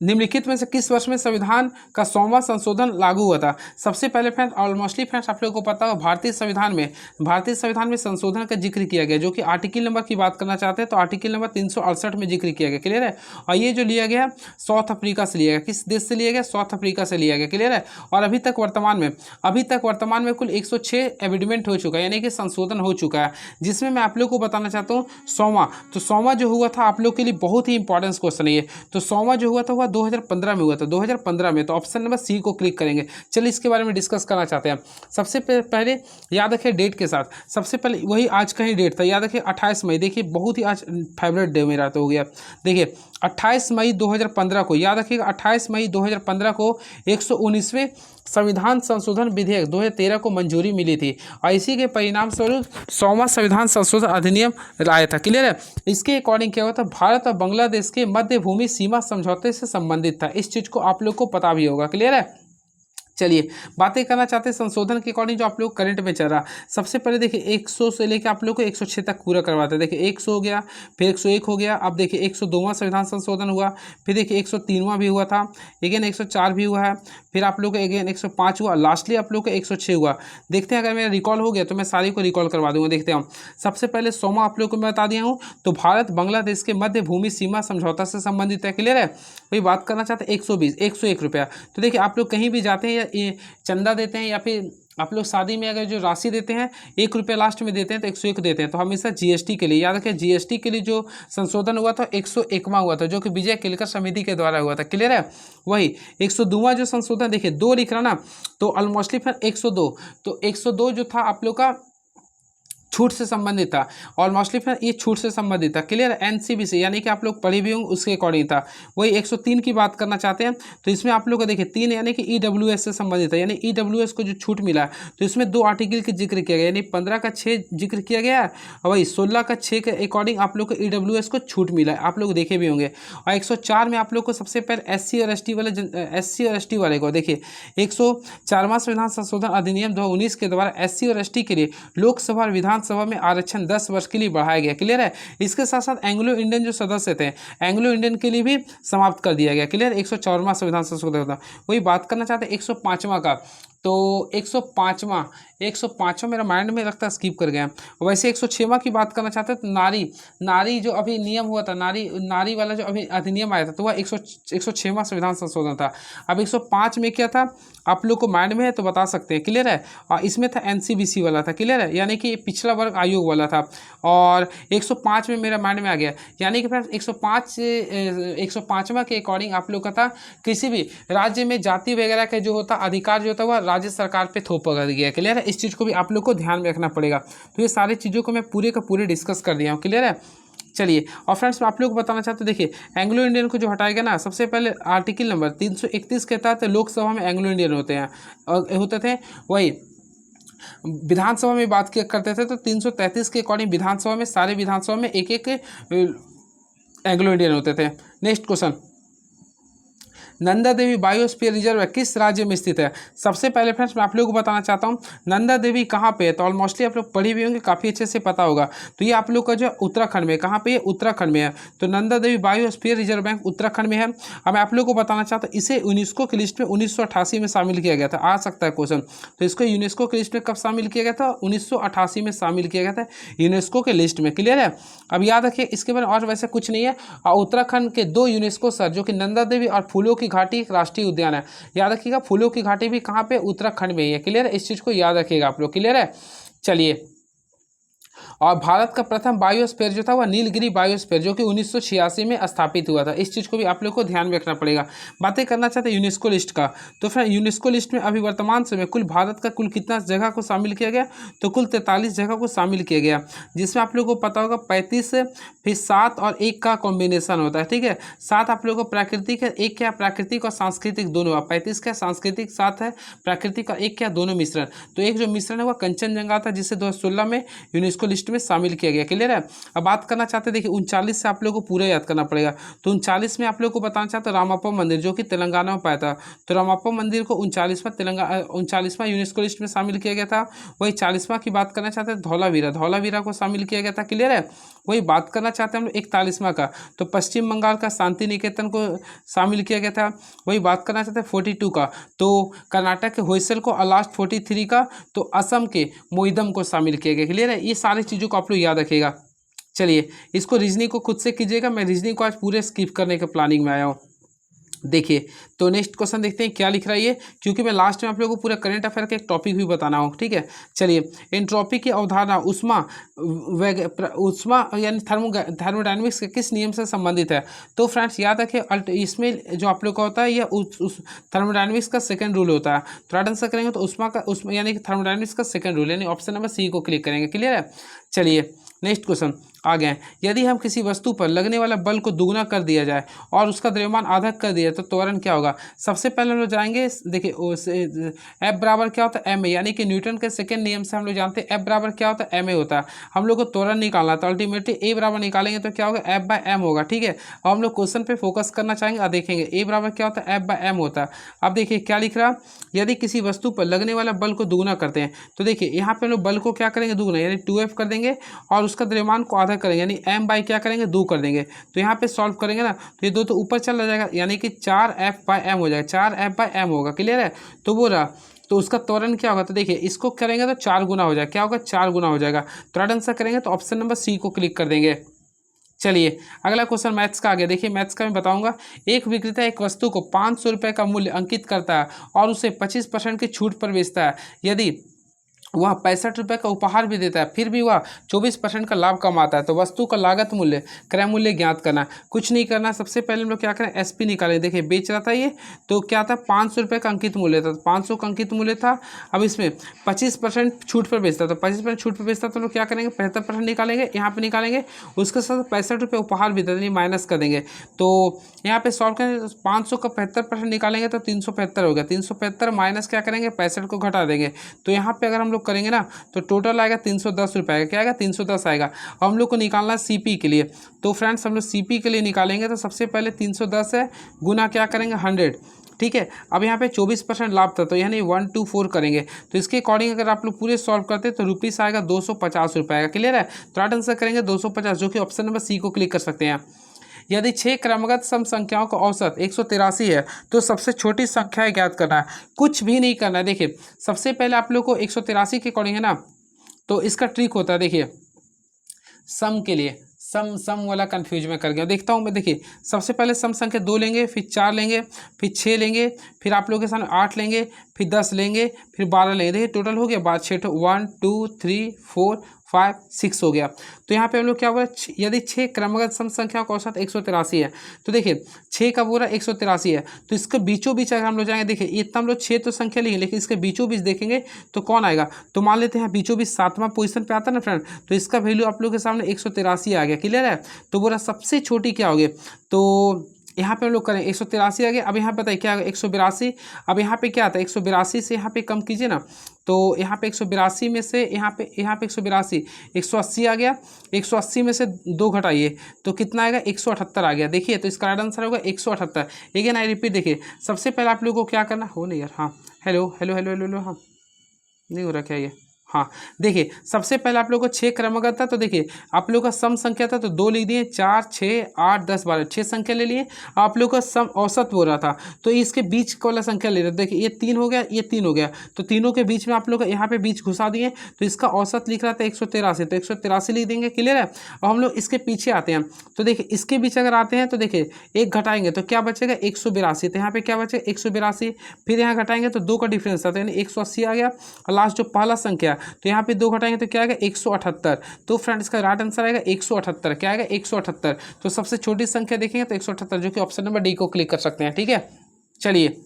निम्नलिखित में से किस वर्ष में संविधान का 100वां संशोधन लागू हुआ था? सबसे पहले फ्रेंड्स, ऑलमोस्टली फ्रेंड्स आप लोगों को पता होगा, भारतीय संविधान में संशोधन का जिक्र किया गया, जो कि आर्टिकल नंबर की बात करना चाहते हैं तो आर्टिकल नंबर 368 में जिक्र किया गया। क्लियर है। और ये जो लिया गया साउथ अफ्रीका से लिया गया। किस देश से लिया गया? साउथ अफ्रीका से लिया गया। क्लियर है। और अभी तक वर्तमान में कुल 106 एमेंडमेंट हो चुका है, यानी कि संशोधन हो चुका है, जिसमें मैं आप लोग को बताना चाहता हूँ 100वां। तो 100वां जो हुआ था आप लोग के लिए बहुत ही इंपॉर्टेंट क्वेश्चन है ये। तो 100वां जो हुआ था 2015 में हुआ था, 2015 में। तो ऑप्शन नंबर सी को क्लिक करेंगे। चलिए इसके बारे में डिस्कस करना चाहते हैं। सबसे पहले याद रखिए डेट के साथ, सबसे पहले वही आज का ही डेट था, याद रखिए 28 मई। देखिए बहुत ही आज फेवरेट डे मेरा तो हो गया। देखिए 28 मई 2015 को, याद रखिएगा 28 मई 2015 को 119वें संविधान संशोधन विधेयक 2013 को मंजूरी मिली थी। और इसी के परिणाम स्वरूप 100वां संविधान संशोधन अधिनियम लाया था। क्लियर है। इसके अकॉर्डिंग क्या हुआ था, भारत और बांग्लादेश के मध्य भूमि सीमा समझौते से संबंधित था। इस चीज़ को आप लोग को पता भी होगा। क्लियर है। चलिए बातें करना चाहते हैं संशोधन के अकॉर्डिंग जो आप लोग करंट में चल रहा। सबसे पहले देखिए 100 से लेकर आप लोग को 106 तक पूरा करवाते हैं। देखिए 100 हो गया, फिर 101 हो गया, अब देखिए 102वां संविधान संशोधन हुआ, फिर देखिए 103वां भी हुआ था, अगेन 104 भी हुआ है, फिर आप लोग को अगेन 105 हुआ, लास्टली आप लोग को 106 हुआ। देखते हैं अगर मेरा रिकॉल हो गया तो मैं सारी को रिकॉल करवा दूंगा। देखते हैं हम। सबसे पहले 100वां आप लोग को मैं बता दिया हूँ, तो भारत बांग्लादेश के मध्य भूमि सीमा समझौता से संबंधित है। क्लियर है। वही बात करना चाहते हैं 120, 101 रुपया। तो देखिए आप लोग कहीं भी जाते हैं या चंदा देते हैं या फिर आप लोग शादी में अगर जो राशि देते हैं 1 रुपया लास्ट में देते हैं तो 101 देते हैं। तो हमेशा जीएसटी के लिए याद रखें, जीएसटी के लिए जो संशोधन हुआ था 101वां हुआ था, जो कि विजय केलकर समिति के द्वारा हुआ था। क्लियर है। वही 102वां जो संशोधन, देखिए 2 लिख रहा ना, तो ऑलमोस्टली फिर 102, तो 102 जो था आप लोग का छूट से संबंधित था, और मोस्टली फिर ये छूट से संबंधित था। क्लियर। एनसीबीसी यानी कि आप लोग पढ़े भी होंगे उसके अकॉर्डिंग था। वही 103 की बात करना चाहते हैं तो इसमें आप लोग को देखिए 3 यानी कि ईडब्ल्यूएस से संबंधित है, यानी ईडब्ल्यूएस को जो छूट मिला तो इसमें 2 आर्टिकल का जिक्र किया गया, यानी 15 का 6 जिक्र किया गया है, और वही 16 का 6 के अकॉर्डिंग आप लोग को ईडब्ल्यूएस को छूट मिला है, आप लोग देखे भी होंगे। और 104 में आप लोग को सबसे पहले एससी और एसटी वाले को देखिए 104वां संविधान संशोधन अधिनियम 2019 के द्वारा एससी और एसटी के लिए लोकसभा और विधानसभा में आरक्षण 10 वर्ष के लिए बढ़ाया गया। क्लियर है। इसके साथ साथ एंग्लो इंडियन जो सदस्य थे, एंग्लो इंडियन के लिए भी समाप्त कर दिया गया। क्लियर। 104वां संविधान संशोधन था। वही बात करना चाहते हैं 105वां का, तो 105वां मेरा माइंड में लगता है स्किप कर गया। वैसे 106वां की बात करना चाहते हैं तो नारी जो अभी नियम हुआ था, नारी वाला जो अभी अधिनियम आया था, तो वह 106वां संविधान संशोधन था। अब 105 में क्या था आप लोग को माइंड में है तो बता सकते हैं। क्लियर है। और इसमें था एनसीबीसी वाला था। क्लियर है, यानी कि पिछड़ा वर्ग आयोग वाला था। और 105 में मेरा माइंड में आ गया, यानी कि फ्रेंड्स 105वां के अकॉर्डिंग आप लोग का था किसी भी राज्य में जाति वगैरह का जो होता अधिकार जो होता वह राज्य सरकार पे थोप कर दिया। क्लियर है। इस चीज़ को भी आप लोग को ध्यान में रखना पड़ेगा। तो ये सारी चीज़ों को मैं पूरे का पूरे डिस्कस कर दिया हूँ। क्लियर है। चलिए, और फ्रेंड्स मैं आप लोग को बताना चाहते हैं, देखिए एंग्लो इंडियन को जो हटाया गया ना, सबसे पहले आर्टिकल नंबर 331 के तहत लोकसभा में एंग्लो इंडियन होते थे। वही विधानसभा में बात किया करते थे तो 333 के अकॉर्डिंग विधानसभा में सारे विधानसभा में एक एंग्लो इंडियन होते थे। Next question, Nanda Devi biosphere reserve किस राज्य में स्थित है? सबसे पहले फ्रेंड्स मैं आप लोगों को बताना चाहता हूँ नंदा देवी कहाँ पे है, तो ऑलमोस्टली आप लोग पढ़ी भी होंगे, काफ़ी अच्छे से पता होगा। तो ये आप लोग का जो उत्तराखंड में, कहाँ पे है? उत्तराखंड में है। तो Nanda Devi biosphere reserve bank Uttarakhand में है। अब मैं आप लोग को बताना चाहता हूँ इसे यूनेस्को की लिस्ट में 1988 में शामिल किया गया था। आ सकता है क्वेश्चन, तो इसको यूनेस्को की लिस्ट में कब शामिल किया गया था? 1988 में शामिल किया गया था यूनेस्को के लिस्ट में। क्लियर है। अब याद रखिए इसके बारे में और वैसे कुछ नहीं है। और उत्तराखंड के 2 यूनेस्को सर जो कि नंदा देवी और फूलों की घाटी राष्ट्रीय उद्यान है। याद रखिएगा फूलों की घाटी भी कहाँ पे? उत्तराखंड में ही है। क्लियर है। इस चीज़ को याद रखिएगा आप लोग। क्लियर है। चलिए, और भारत का प्रथम बायोस्फीयर जो था वह नीलगिरी बायोस्फीयर जो कि 1986 में स्थापित हुआ था। इस चीज़ को भी आप लोग को ध्यान में रखना पड़ेगा। बातें करना चाहते हैं यूनेस्को लिस्ट का, तो फ्रेंड यूनेस्को लिस्ट में अभी वर्तमान समय कुल भारत का कुल कितना जगह को शामिल किया गया, तो कुल 43 जगह को शामिल किया गया, जिसमें आप लोगों को पता होगा 35 फिर 7 और 1 का कॉम्बिनेशन होता है। ठीक है, 7 आप लोगों को प्राकृतिक है, 1 क्या प्राकृतिक और सांस्कृतिक दोनों, 35 क्या सांस्कृतिक, 7 है प्राकृतिक और 1 क्या दोनों मिश्रण। तो एक जो मिश्रण है वह कंचनजंगा था, जिसे 2016 में यूनेस्को लिस्ट में शामिल किया गया। क्लियर है। अब बात करना चाहते हैं, देखिए 39 से आप लोगों को पूरा याद करना पड़ेगा। तो 39 में आप लोगों को बताना चाहते हैं रामप्पा मंदिर जो कि तेलंगाना में पाया था। तो रामप्पा मंदिर को 39वां यूनेस्को लिस्ट में शामिल किया गया था। वही 40वां की बात करना चाहते हैं धौलावीरा को शामिल किया गया था। क्लियर है। वही बात करना चाहते हैं हम लोग 41वां का, तो पश्चिम बंगाल का शांति निकेतन को शामिल किया गया था। वही बात करना चाहते हैं 42 का, तो कर्नाटक के होयसल को, और लास्ट 43 का तो असम के मोइदम को शामिल किया गया। क्लियर है। ये सारी चीज़ों को आप लोग याद रखिएगा। चलिए इसको रीजनिंग को खुद से कीजिएगा, मैं रीजनिंग को आज पूरे स्किप करने के प्लानिंग में आया हूँ। देखिए तो नेक्स्ट क्वेश्चन देखते हैं क्या लिख रहा है ये, क्योंकि मैं लास्ट में आप लोगों को पूरा करंट अफेयर का एक टॉपिक भी बताना हो। ठीक है, चलिए एंट्रोपी की अवधारणा उष्मा यानी थर्मोडायनेमिक्स के किस नियम से संबंधित है। तो फ्रेंड्स याद रखिए, इसमें जो आप लोग का होता है यह उस थर्मोडायनेमिक्स का सेकंड रूल होता है। तो राइट आंसर करेंगे तो उष्मा यानी कि थर्मोडायनेमिक्स का सेकंड रूल, यानी ऑप्शन नंबर सी को क्लिक करेंगे। क्लियर है। चलिए नेक्स्ट क्वेश्चन आ गए। यदि हम किसी वस्तु पर लगने वाला बल को दुगना कर दिया जाए और उसका द्रव्यमान आधा कर दिया तो त्वरण क्या होगा। सबसे पहले हम लोग जाएंगे, देखिए F बराबर क्या होता है एम ए, यानी कि न्यूटन के सेकंड नियम से हम लोग जानते हैं F बराबर क्या होता है एम ए होता है। हम लोग को त्वरण निकालना था, अल्टीमेटली ए बराबर निकालेंगे तो क्या होगा F बाय एम होगा। ठीक है, और हम लोग क्वेश्चन पे फोकस करना चाहेंगे और देखेंगे ए बराबर क्या होता है F बाय एम होता है। अब देखिए क्या लिख रहा, यदि किसी वस्तु पर लगने वाला बल को दुगना करते हैं, तो देखिए यहाँ पे हम लोग बल को क्या करेंगे दुगना, यानी 2F कर देंगे और उसका द्रव्यमान को आधा करेंगे, यानी m बाई क्या करेंगे 2 कर देंगे। तो यहाँ पे सॉल्व करेंगे ना, तो ये 2 तो ऊपर चला जाएगा, यानी कि 4F बाई एम हो जाएगा, 4F बाई एम होगा। क्लियर है। तो वो रहा, तो उसका त्वरण क्या होगा, तो देखिए इसको करेंगे तो 4 गुना हो जाएगा। क्या होगा 4 गुना हो जाएगा। तो राइट आंसर करेंगे तो ऑप्शन नंबर सी को क्लिक कर देंगे। चलिए अगला क्वेश्चन मैथ्स का आ गया। देखिए मैथ्स का मैं बताऊंगा, एक विक्रेता एक वस्तु को 500 रुपये का मूल्य अंकित करता है और उसे 25% की छूट पर बेचता है। यदि वह 65 रुपये का उपहार भी देता है, फिर भी वह 24% का लाभ कमाता है, तो वस्तु का लागत मूल्य क्रय मूल्य ज्ञात करना। कुछ नहीं करना, सबसे पहले हम लोग क्या करें एसपी निकालें। देखिए बेच रहा था ये, तो क्या था 500 रुपये का अंकित मूल्य था, 500 का अंकित मूल्य था। अब इसमें 25% छूट पर बेचता, तो 25% छूट पर बेचता, तो लोग क्या करेंगे 75% निकालेंगे, यहाँ पे निकालेंगे। उसके साथ 65 रुपये उपहार भी देते, माइनस कर देंगे। तो यहाँ पे सॉल्व करेंगे तो 500 का 75% निकालेंगे तो 375 हो गया। 375 माइनस क्या करेंगे 65 को घटा देंगे। तो यहाँ पे अगर हम लोग करेंगे ना तो टोटल आएगा 310 रुपये आएगा। क्या आएगा 310 आएगा। हम लोग को निकालना है सीपी के लिए, तो फ्रेंड्स हम लोग सीपी के लिए निकालेंगे तो सबसे पहले 310 है गुना क्या करेंगे 100। ठीक है, अब यहाँ पे 24% लाभ था, तो यानी 124 करेंगे। तो इसके अकॉर्डिंग अगर आप लोग पूरे सॉल्व करते हैं तो रुपीस आएगा 250 रुपये आएगा। क्लियर है। तो राइट आंसर करेंगे 250, जो कि ऑप्शन नंबर सी को क्लिक कर सकते हैं। यदि 6 क्रमगत सम संख्याओं का औसत 183 है तो सबसे छोटी संख्या ज्ञात करना है। कुछ भी नहीं करना है। देखिए सबसे पहले आप लोग को 183 के अकॉर्डिंग है ना, तो इसका ट्रिक होता है। देखिए सम के लिए सम वाला कंफ्यूज में कर गया, देखता हूँ मैं। देखिए सबसे पहले सम संख्या 2 लेंगे, फिर 4 लेंगे, फिर 6 लेंगे, फिर आप लोगों के सामने 8 लेंगे, फिर 10 लेंगे, फिर 12 लेंगे। देखिए टोटल हो गया 6 1 2 3 4 5 6 हो गया। तो यहाँ पे हम लोग क्या हुआ, यदि 6 क्रमगत सम संख्याओं का औसत 183 है, तो देखिए 6 का पूरा 183 है, तो इसके बीचों बीच अगर हम लोग जाएंगे, देखिए इतना हम लोग 6 तो संख्या लेंगे, लेकिन इसके बीचों बीच देखेंगे तो कौन आएगा। तो मान लेते हैं बीचों बीच 7वां पोजीशन पे आता है ना फ्रेंड, तो इसका वैल्यू आप लोग के सामने 183 आ गया। क्लियर है। तो बोला सबसे छोटी क्या होगी, तो यहाँ पे हम लोग करें 183 आ गया। अब यहाँ बताइए क्या 182। अब यहाँ पे क्या आता है 182 से यहाँ पे कम कीजिए ना, तो यहाँ पे 182 में से यहाँ पे 182 180 आ गया। 180 में से 2 घटाइए तो कितना आएगा 178 आ गया। देखिए तो इसका राइट आंसर होगा 178। लेकिन आई रिपीट, देखिए सबसे पहले आप लोगों को क्या करना हो नहीं यार, हाँ hello hello hello hello hello, हाँ नहीं हो रहा क्या ये, हाँ देखिए सबसे पहले आप लोगों को 6 क्रमगत था, तो देखिए आप लोगों का सम संख्या था तो 2 लिख दिए, 4 6 8 10 12 6 संख्या ले लिए। आप लोगों का सम औसत बोल रहा था, तो इसके बीच वाला संख्या ले रहे थे। देखिए ये 3 हो गया, ये 3 हो गया, तो तीनों के बीच में आप लोग यहाँ पे बीच घुसा दिए, तो इसका औसत लिख रहा था 183, तो 183 लिख देंगे। क्लियर है। और हम लोग इसके पीछे आते हैं, तो देखिए इसके बीच अगर आते हैं तो देखिए 1 घटाएंगे तो क्या बचेगा 182, तो यहाँ पे क्या बचेगा 182। फिर यहाँ घटाएंगे तो 2 का डिफरेंस आता है, यानी 180 आ गया। और लास्ट जो पहला संख्या तो यहाँ पे 2 घटाएंगे तो क्या आएगा 178। तो फ्रेंड इसका राइट आंसर आएगा 178। क्या आएगा 178। तो सबसे छोटी संख्या देखेंगे तो 178, जो कि ऑप्शन नंबर डी को क्लिक कर सकते हैं। ठीक है, चलिए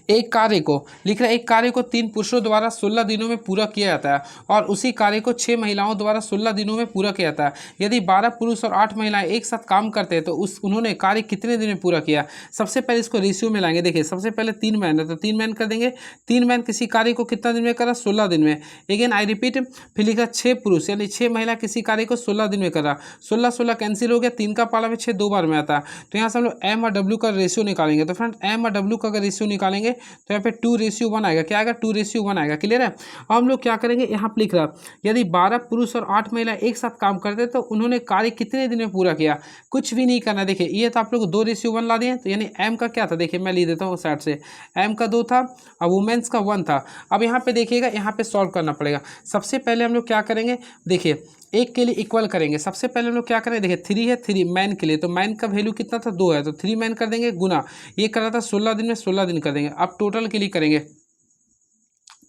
एक कार्य को लिख रहा है, एक कार्य को 3 पुरुषों द्वारा 16 दिनों में पूरा किया जाता है और उसी कार्य को 6 महिलाओं द्वारा 16 दिनों में पूरा किया जाता है। यदि 12 पुरुष और 8 महिलाएं एक साथ काम करते हैं तो उन्होंने कार्य कितने दिन में पूरा किया। सबसे पहले इसको रेशियो में लाएंगे। देखिए सबसे पहले 3 मैन है तो 3 मैन कर देंगे। 3 मैन किसी कार्य को कितना दिन में करा, 16 दिन में। अगेन आई रिपीट, फिर लिखा 6 पुरुष यानी 6 महिला किसी कार्य को 16 दिन में करा। 16 16 कैंसिल हो गया, 3 का पाला में 6 2 बार में आता है। तो यहाँ से हम लोग एम और डब्ल्यू का रेशियो निकालेंगे। तो फ्रेंड एम और डब्ल्यू का अगर रेशियो निकालेंगे तो यहाँ पे 2:1 आएगा। क्या आएगा 2:1 आएगा। क्लियर है। अब हम लोग क्या करेंगे, यहाँ पे लिख रहा यदि 12 पुरुष और 8 महिला एक साथ काम करते तो उन्होंने कार्य कितने दिन में पूरा किया। कुछ भी नहीं करना। देखिए ये तो आप लोग 2:1 ला दिए, तो यानी एम का क्या था, देखिए मैं लिख देता हूँ साइड से। एम का 2 था और वुमेन्स का 1 था। अब यहाँ पे देखिएगा, यहाँ पे सॉल्व करना पड़ेगा। सबसे पहले हम लोग क्या करेंगे, देखिए एक के लिए इक्वल करेंगे। सबसे पहले हम लोग क्या करेंगे, देखिए 3 है, 3 मैन के लिए, तो मैन का वैल्यू कितना था 2 है, तो 3 मैन कर देंगे गुना, ये कर रहा था 16 दिन में 16 दिन कर देंगे। अब टोटल के लिए करेंगे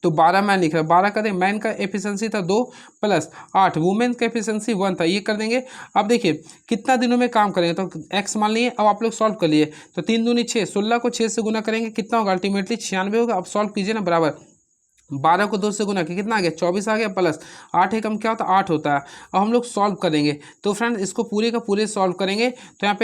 तो 12 मैन लिख रहा है, 12 कर देंगे। मैन का एफिशिएंसी था 2 + 8, वुमेन का एफिशिएंसी 1 था, ये कर देंगे। अब देखिए कितना दिनों में काम करेंगे, तो एक्स मान लिए। अब आप लोग सॉल्व कर लिए तो 3 दूनी 6, 16 को 6 से गुना करेंगे, कितना होगा अल्टीमेटली 96 होगा। अब सॉल्व कीजिए ना, बराबर 12 को 2 से गुना किया कितना आ गया 24 आ गया, प्लस 8 एकम क्या होता है 8 होता है। अब हम लोग सॉल्व करेंगे तो फ्रेंड इसको पूरे का पूरे सॉल्व करेंगे तो यहाँ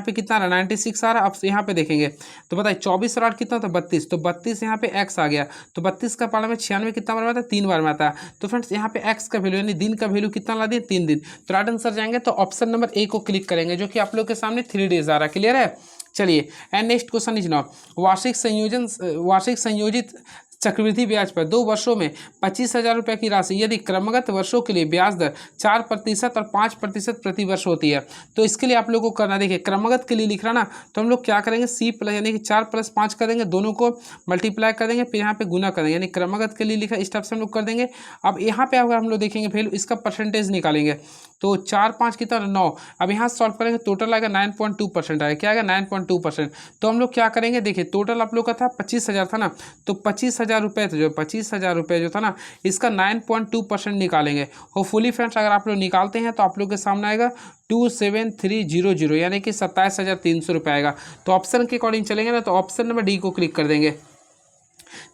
पे कितना आ रहा है 96 आ रहा है। अब यहाँ पे देखेंगे तो बताइए 24 और 8 कितना होता है 32, तो 32 यहाँ पे एक्स आ गया। तो 32 का पाला में 96 कितना बार में आता है 3 बार में आता है। तो फ्रेंड्स यहाँ पे एक्स का वैल्यू यानी दिन का वैल्यू कितना ला दिए 3 दिन। तो राइट आंसर जाएंगे तो ऑप्शन नंबर ए को क्लिक करेंगे, जो कि आप लोग के सामने 3 डेज आ रहा है। क्लियर है। चलिए and next question is now वार्षिक संयोजित चक्रवृद्धि ब्याज पर 2 वर्षों में 25,000 रुपये की राशि यदि क्रमगत वर्षों के लिए ब्याज दर 4% और 5% प्रति वर्ष होती है तो इसके लिए आप लोगों को करना, देखिए क्रमगत के लिए लिख रहा ना, तो हम लोग क्या करेंगे सी प्लस यानी कि 4 + 5 कर देंगे, दोनों को मल्टीप्लाई कर देंगे, फिर यहाँ पे गुना कर देंगे, यानी क्रमगत के लिए लिखा इस टाइप से हम लोग कर देंगे। अब यहाँ पे अगर हम लोग देखेंगे वैल्यू इसका परसेंटेज निकालेंगे तो 4 5 कितना 9। अब यहाँ सॉल्व करेंगे टोटल आएगा 9.2% आएगा। क्या आएगा 9.2%। तो हम लोग क्या करेंगे, देखिए टोटल आप लोग का था 25,000 था ना, तो 25,000 रुपये जो 25,000 रुपये जो था ना इसका 9.2% निकालेंगे। होपफुली फ्रेंड्स अगर आप लोग निकालते हैं तो आप लोग के सामने आएगा 27300 यानी कि 27,300 रुपये आएगा। तो ऑप्शन के अकॉर्डिंग चलेंगे ना तो ऑप्शन नंबर डी को क्लिक कर देंगे।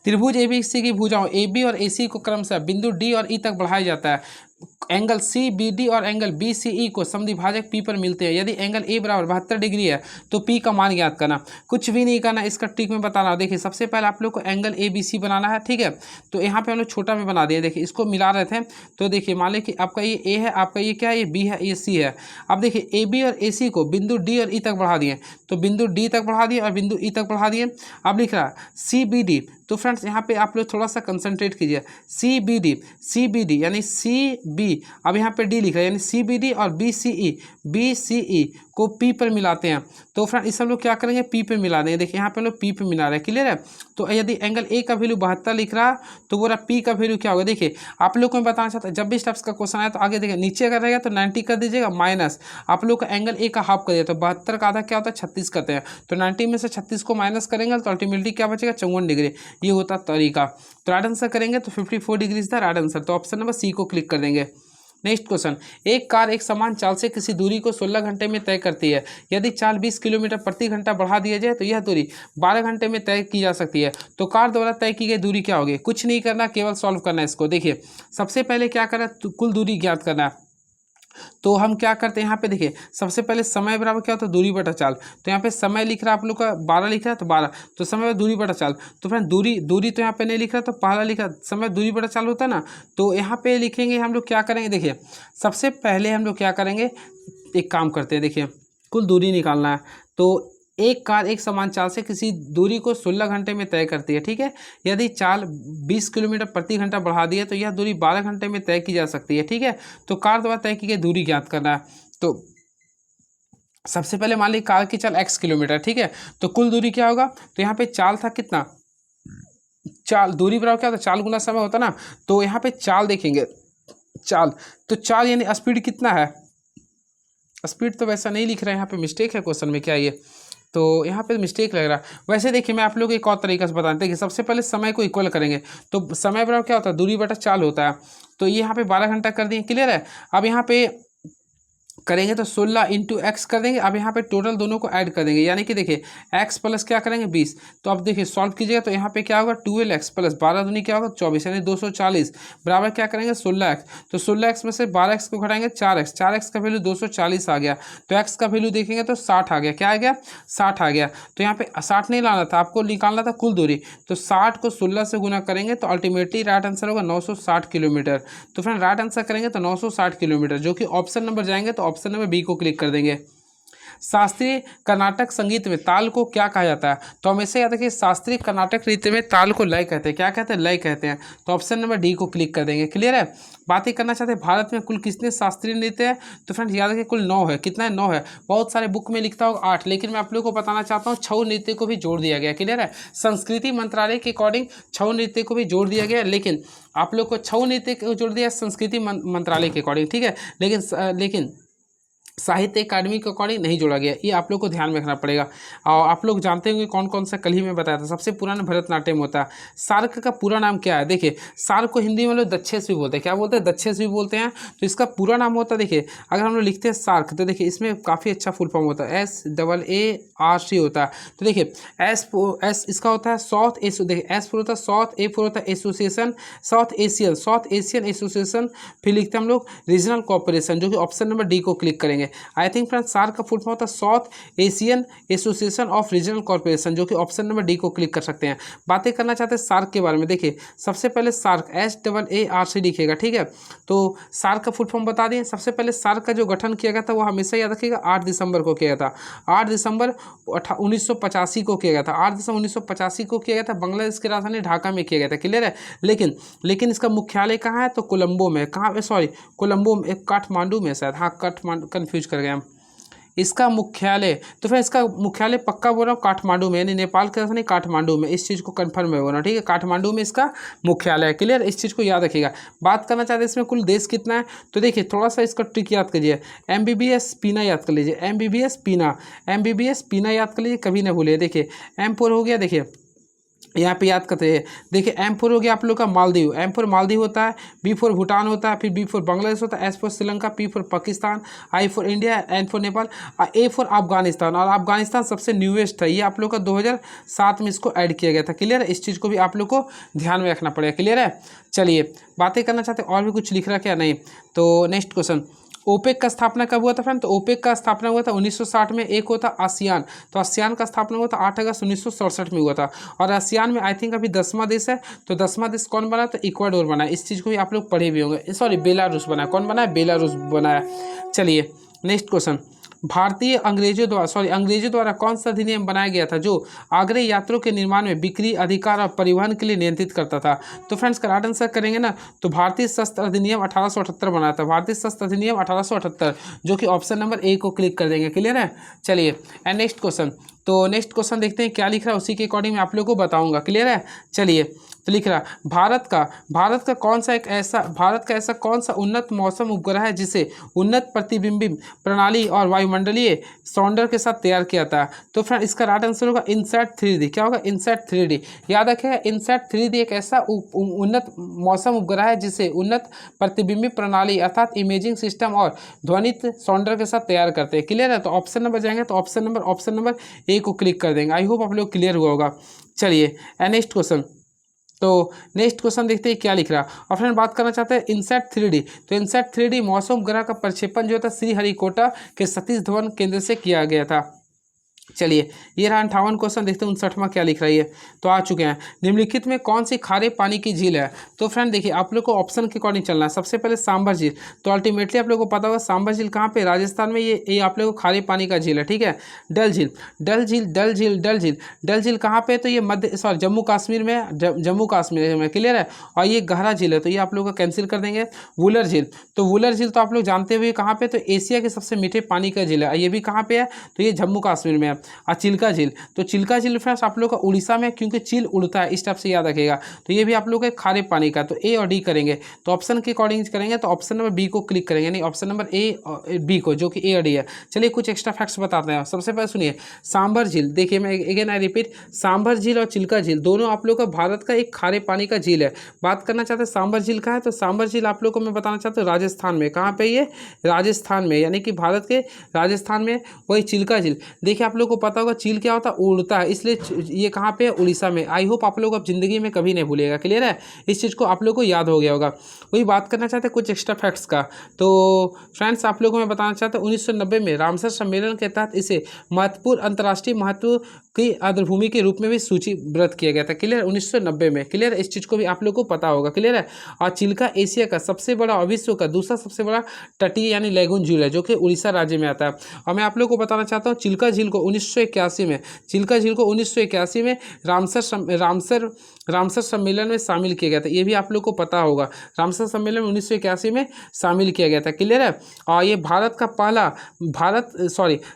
त्रिभुज एबीसी की भुजाओं AB और AC को क्रमशः बिंदु D और E तक बढ़ाया जाता है। एंगल CBD और एंगल BCE को समद्विभाजक P पर मिलते हैं। यदि एंगल A बराबर 72 डिग्री है तो P का मान ज्ञात करना। कुछ भी नहीं करना, इसका ट्रिक में बताना। देखिए सबसे पहले आप लोग को एंगल ABC बनाना है, ठीक है। तो यहाँ पे हम लोग छोटा में बना दिए, देखिए इसको मिला रहे थे तो देखिए मान लीजिए कि आपका ये A है, आपका ये क्या है ये B है, ये C है। अब देखिए AB और AC को बिंदु D और E तक बढ़ा दिए, तो बिंदु D तक बढ़ा दिए और बिंदु E तक बढ़ा दिए। अब लिख रहा CBD, तो फ्रेंड्स यहाँ पे आप लोग थोड़ा सा कंसंट्रेट कीजिए। CBD यानी CB, अब यहाँ पे D लिखा है यानी CBD और BCE को P पर मिलाते हैं। तो फ्रेंड इस हम लोग क्या करेंगे P पे मिला देंगे। देखिए यहाँ पे लोग P पे मिला रहे हैं। क्लियर है। तो यदि एंगल A का वैल्यू 72 लिख रहा तो बोला P का वैल्यू क्या होगा। देखिए आप लोग को मैं बताना चाहता हूँ जब भी स्टेप्स का क्वेश्चन आया तो आगे देखिए नीचे अगर रहेगा तो 90 कर दीजिएगा माइनस आप लोग का एंगल A का हाफ कर दिया तो 72 का आधा क्या होता है 36 करते हैं। तो 90 में से 36 को माइनस करेंगे तो अल्टीमेटली क्या बचेगा 54 डिग्री। ये होता तरीका। तो राइट आंसर करेंगे तो 54 डिग्री था राइट आंसर। तो ऑप्शन नंबर C को क्लिक कर देंगे। नेक्स्ट क्वेश्चन, एक कार एक समान चाल से किसी दूरी को 16 घंटे में तय करती है। यदि चाल 20 किलोमीटर प्रति घंटा बढ़ा दिया जाए तो यह दूरी 12 घंटे में तय की जा सकती है। तो कार द्वारा तय की गई दूरी क्या होगी। कुछ नहीं करना, केवल सॉल्व करना है इसको। देखिए सबसे पहले क्या करना है, कुल दूरी ज्ञात करना है। तो हम क्या करते हैं यहाँ पे देखिए सबसे पहले समय बराबर क्या होता है दूरी बटा चाल। तो यहाँ पे समय लिख रहा है आप लोग का 12 लिख रहा है तो 12, तो समय दूरी बटा चाल। तो फ्रेंड दूरी तो यहाँ पे नहीं लिख रहा तो पहला लिखा समय दूरी बटा चाल होता है ना। तो यहाँ पे लिखेंगे हम लोग क्या करेंगे, देखिए सबसे पहले हम लोग क्या करेंगे एक काम करते हैं, देखिए कुल दूरी निकालना है। तो एक कार एक समान चाल से किसी दूरी को 16 घंटे में तय करती है, ठीक है। यदि चाल 20 किलोमीटर प्रति घंटा बढ़ा दी है तो यह दूरी 12 घंटे में तय की जा सकती है, ठीक है। तो कार द्वारा तय की गई दूरी ज्ञात करना है। तो सबसे पहले मान ली कार की चाल x किलोमीटर, ठीक है। तो कुल दूरी क्या होगा, तो यहाँ पे चाल था कितना, चाल दूरी बराबर क्या होता है चाल गुना समय होता ना। तो यहाँ पे चाल देखेंगे, चाल तो चाल यानी स्पीड कितना है, स्पीड तो वैसा नहीं लिख रहा है यहाँ पे मिस्टेक है क्वेश्चन में, क्या ये तो यहाँ पे मिस्टेक लग रहा है। वैसे देखिए मैं आप लोग को एक और तरीका से बताते हैं कि सबसे पहले समय को इक्वल करेंगे, तो समय बराबर क्या होता है, दूरी बटा चाल होता है। तो ये यहाँ पे 12 घंटा कर दिए, क्लियर है। अब यहाँ पे करेंगे तो 16 इंटू एक्स कर देंगे। अब यहाँ पे टोटल दोनों को ऐड कर देंगे, यानी कि देखिए एक्स प्लस क्या करेंगे 20। तो अब देखिए सॉल्व कीजिएगा तो यहाँ पे क्या होगा 12x प्लस 12 दूनी क्या होगा 24, यानी 240 बराबर क्या करेंगे 16x। तो 16x में से 12x को घटाएंगे 4x, 4x का वैल्यू 240 आ गया। तो x का वैल्यू देखेंगे तो 60 आ गया। क्या आ गया 60 आ गया। तो यहाँ पे 60 नहीं लाना था, आपको निकालना था कुल दूरी। तो 60 को 16 से गुना करेंगे तो अल्टीमेटली राइट आंसर होगा 960 किलोमीटर। तो फ्रेंड राइट आंसर करेंगे तो 960 किलोमीटर, जो कि ऑप्शन नंबर जाएंगे तो ऑप्शन नंबर बी को क्लिक कर देंगे। शास्त्रीय कर्नाटक संगीत में ताल को क्या कहा जाता है? तो हमेशा याद रखिए शास्त्रीय कर्नाटक नृत्य में ताल को लय कहते हैं। क्या कहते हैं? लय कहते हैं। तो ऑप्शन नंबर डी को क्लिक कर देंगे। क्लियर है। बात ही करना चाहते हैं भारत में कुल कितने शास्त्रीय नृत्य है? तो फ्रेंड्स याद रखिए कुल 9 है। कितना है? 9 है। बहुत सारे बुक में लिखता होगा 8, लेकिन मैं आप लोगों को बताना चाहता हूँ 6 नृत्य को भी जोड़ दिया गया। क्लियर है। संस्कृति मंत्रालय के अकॉर्डिंग 6 नृत्य को भी जोड़ दिया गया, लेकिन आप लोग को 6 नृत्य को जोड़ दिया संस्कृति मंत्रालय के अकॉर्डिंग, ठीक है। लेकिन साहित्य अकादमी के अकॉर्डिंग नहीं जोड़ा गया। ये आप लोग को ध्यान में रखना पड़ेगा। और आप लोग जानते होंगे कौन कौन सा, कल ही में बताया था सबसे पुराना भरतनाट्यम होता है। सार्क का पूरा नाम क्या है? देखिए सार्क को हिंदी में लोग दक्षेस भी बोलते हैं। क्या बोलते हैं? दक्षेस भी बोलते हैं। तो इसका पूरा नाम होता है, देखिए अगर हम लोग लिखते हैं सार्क तो देखिए इसमें काफ़ी अच्छा फुल फॉर्म होता है, SAARC होता है। तो देखिए एस इसका होता है साउथ एशिया, देखिए एस फोर होता है साउथ, ए फोर होता है एसोसिएशन, साउथ एशियन एसोसिएशन। फिर लिखते हैं हम लोग रीजनल कॉर्पोरेशन, जो कि ऑप्शन नंबर डी को क्लिक करेंगे। आई थिंक फ्रेंड्स सार्क का फुल फॉर्म होता है south Asian association of regional corporation, जो कि ऑप्शन नंबर डी को क्लिक कर सकते हैं। बातें करना चाहते हैं सार्क के बारे में। देखिए सबसे पहले सार्क SAARC लिखेगा, ठीक है। तो सार्क का फुल फॉर्म बता दिए। सबसे पहले सार्क का जो गठन किया गया था वो हमेशा याद रखिएगा 8 दिसंबर को किया गया था। 8 दिसंबर 1985 को किया गया था। 8 दिसंबर 1985 को किया गया था। बांग्लादेश की राजधानी ढाका में किया गया था। क्लियर है। लेकिन इसका मुख्यालय कहाँ है? तो कोलंबो में। कहाँ? सॉरी कोलंबो में, काठमांडू में शायद। हाँ काठमांडू, कन्फ्यूज कर गया इसका मुख्यालय। तो फिर इसका मुख्यालय पक्का बोल रहा हूँ काठमांडू में, यानी नेपाल के राजधानी काठमांडू में। इस चीज़ को कंफर्म है बोलना, ठीक है। काठमांडू में इसका मुख्यालय है। क्लियर, इस चीज़ को याद रखिएगा। बात करना चाहते हैं इसमें कुल देश कितना है, तो देखिए थोड़ा सा इसका ट्रिक याद करिए। MBBS पीना याद कर लीजिए, MBBS पीना याद कर लीजिए, कभी ना भूलिए। देखिए M4 हो गया, देखिए यहाँ पे याद करते हैं। देखिए M4 हो गया आप लोग का मालदीव, M4 मालदीव होता है, B4 भूटान होता है, फिर B4 बांग्लादेश होता है, S4 Sri Lanka, P4 Pakistan, I4 India, N4 Nepal, A4 Afghanistan. और अफगानिस्तान सबसे न्यूएस्ट है, ये आप लोग का 2007 में इसको ऐड किया गया था। क्लियर है, इस चीज़ को भी आप लोग को ध्यान में रखना पड़ेगा। क्लियर है। चलिए बातें करना चाहते हैं और भी कुछ लिख रहा क्या? नहीं। तो नेक्स्ट क्वेश्चन, ओपेक का स्थापना कब हुआ था फ्रेंड? तो ओपेक का स्थापना हुआ था 1960 में। एक होता आसियान, तो आसियान का स्थापना हुआ था 8 अगस्त 1967 में हुआ था। और आसियान में आई थिंक अभी 10वां देश है। तो 10वां देश कौन बना? तो इक्वाडोर बना। इस चीज़ को भी आप लोग पढ़े भी होंगे। सॉरी बेलारूस बना। कौन बना है? बेलारूस बनाया। चलिए नेक्स्ट क्वेश्चन, अंग्रेजों द्वारा कौन सा अधिनियम बनाया गया था जो आगरे यात्रियों के निर्माण में बिक्री, अधिकार और परिवहन के लिए नियंत्रित करता था? तो फ्रेंड्स का राइट आंसर करेंगे ना, तो भारतीय शस्त्र अधिनियम 1878 बनाया था। भारतीय शस्त्र अधिनियम 1878, जो कि ऑप्शन नंबर ए को क्लिक कर देंगे। क्लियर है। चलिए एंड नेक्स्ट क्वेश्चन, तो नेक्स्ट क्वेश्चन देखते हैं क्या लिख रहा है, उसी के अकॉर्डिंग मैं आप लोगों को बताऊंगा। क्लियर है। चलिए तो लिख रहा भारत का ऐसा कौन सा उन्नत मौसम उपग्रह है जिसे उन्नत प्रतिबिंब प्रणाली और वायुमंडलीय सौंदर्य के साथ तैयार किया था? तो फ्रेंड इसका राइट आंसर होगा इनसैट 3D। क्या होगा? INSAT 3D। याद रखिएगा इनसैट 3D एक ऐसा उन्नत मौसम उपग्रह है जिसे उन्नत प्रतिबिंब प्रणाली अर्थात इमेजिंग सिस्टम और ध्वनित सौंदर्य के साथ तैयार करते हैं। क्लियर है। तो ऑप्शन नंबर जाएंगे तो ऑप्शन नंबर ए को क्लिक कर देंगे। आई होप आप लोग क्लियर हुआ होगा। चलिए नेक्स्ट क्वेश्चन, तो नेक्स्ट क्वेश्चन देखते हैं क्या लिख रहा। और फ्रेंड बात करना चाहते हैं इनसैट 3D। तो इनसैट 3D मौसम उपग्रह का प्रक्षेपण जो था श्रीहरिकोटा के सतीश धवन केंद्र से किया गया था। चलिए ये रहा 58 क्वेश्चन, देखते हैं 59वां क्या लिख रही है। तो आ चुके हैं, निम्नलिखित में कौन सी खारे पानी की झील है? तो फ्रेंड देखिए आप लोग को ऑप्शन के अकॉर्डिंग चलना है। सबसे पहले सांबर झील, तो अल्टीमेटली आप लोग को पता होगा सांबर झील कहाँ पे? राजस्थान में। ये आप लोग को खारे पानी का झील है, ठीक है। डल झील कहाँ पे? तो ये जम्मू कश्मीर में, क्लियर है। और ये गहरा झील है, तो ये आप लोग को कैंसिल कर देंगे। वुलर झील, तो वुलर झील तो आप लोग जानते हुए कहाँ पे? तो एशिया के सबसे मीठे पानी का झील है। ये भी कहाँ पे है? तो ये जम्मू कश्मीर में है। है। और चिल्का झील, तो चिल्का झील फ्रेंड्स आप लोग का उड़ीसा में, क्योंकि चिल उड़ता है इस टाइप से याद रखेगा। तो ये भी आप लोग के खारे पानी का, तो ए और डी करेंगे। तो ऑप्शन के अकॉर्डिंग करेंगे तो ऑप्शन नंबर बी को क्लिक करेंगे, यानी ऑप्शन नंबर ए बी को, जो कि ए और डी है। चलिए कुछ एक्स्ट्रा फैक्ट्स बताते हैं। सबसे पहले सुनिए, सांभर झील, देखिए मैं अगेन आई रिपीट, सांभर झील और चिल्का झील दोनों आप लोग का भारत का एक खारे पानी का झील है। बात करना चाहते हैं सांभर झील का है, तो सांभर झील आप लोग को मैं बताना चाहता हूँ राजस्थान में। कहाँ पे? ये राजस्थान में, यानी कि भारत के राजस्थान में। वही चिल्का झील, देखिए आप लोग को पता होगा चील क्या होता है? उड़ता है, इसलिए ये कहाँ पे है? उड़ीसा में। आई होप आप लोग अब जिंदगी में कभी नहीं भूलिएगा। क्लियर है? इस चीज़ को आप लोग को याद हो गया होगा। वही बात करना चाहते हैं कुछ एक्स्ट्रा फैक्ट्स का। तो फ्रेंड्स आप लोगों को मैं बताना चाहता हूँ 1990 में रामसर सम्मेलन के तहत इसे महत्वपूर्ण अंतर्राष्ट्रीय महत्व की आर्द्रभूमि के रूप में भी सूचीबद्ध किया गया था। क्लियर? 1990 में। क्लियर? इस चीज़ को भी आप लोग को पता होगा। क्लियर है? और चिल्का एशिया का सबसे बड़ा और विश्व का दूसरा सबसे बड़ा तटीय यानी लैगून झील है, जो कि उड़ीसा राज्य में आता है। और मैं आप लोग को बताना चाहता हूँ चिल्का झील को 1981 में, चिल्का झील को 1981 में रामसर सम्मेलन में शामिल किया गया था। ये भी आप लोग को पता होगा, रामसर सम्मेलन में 1981 में शामिल किया गया था। क्लियर है? और ये भारत का पहला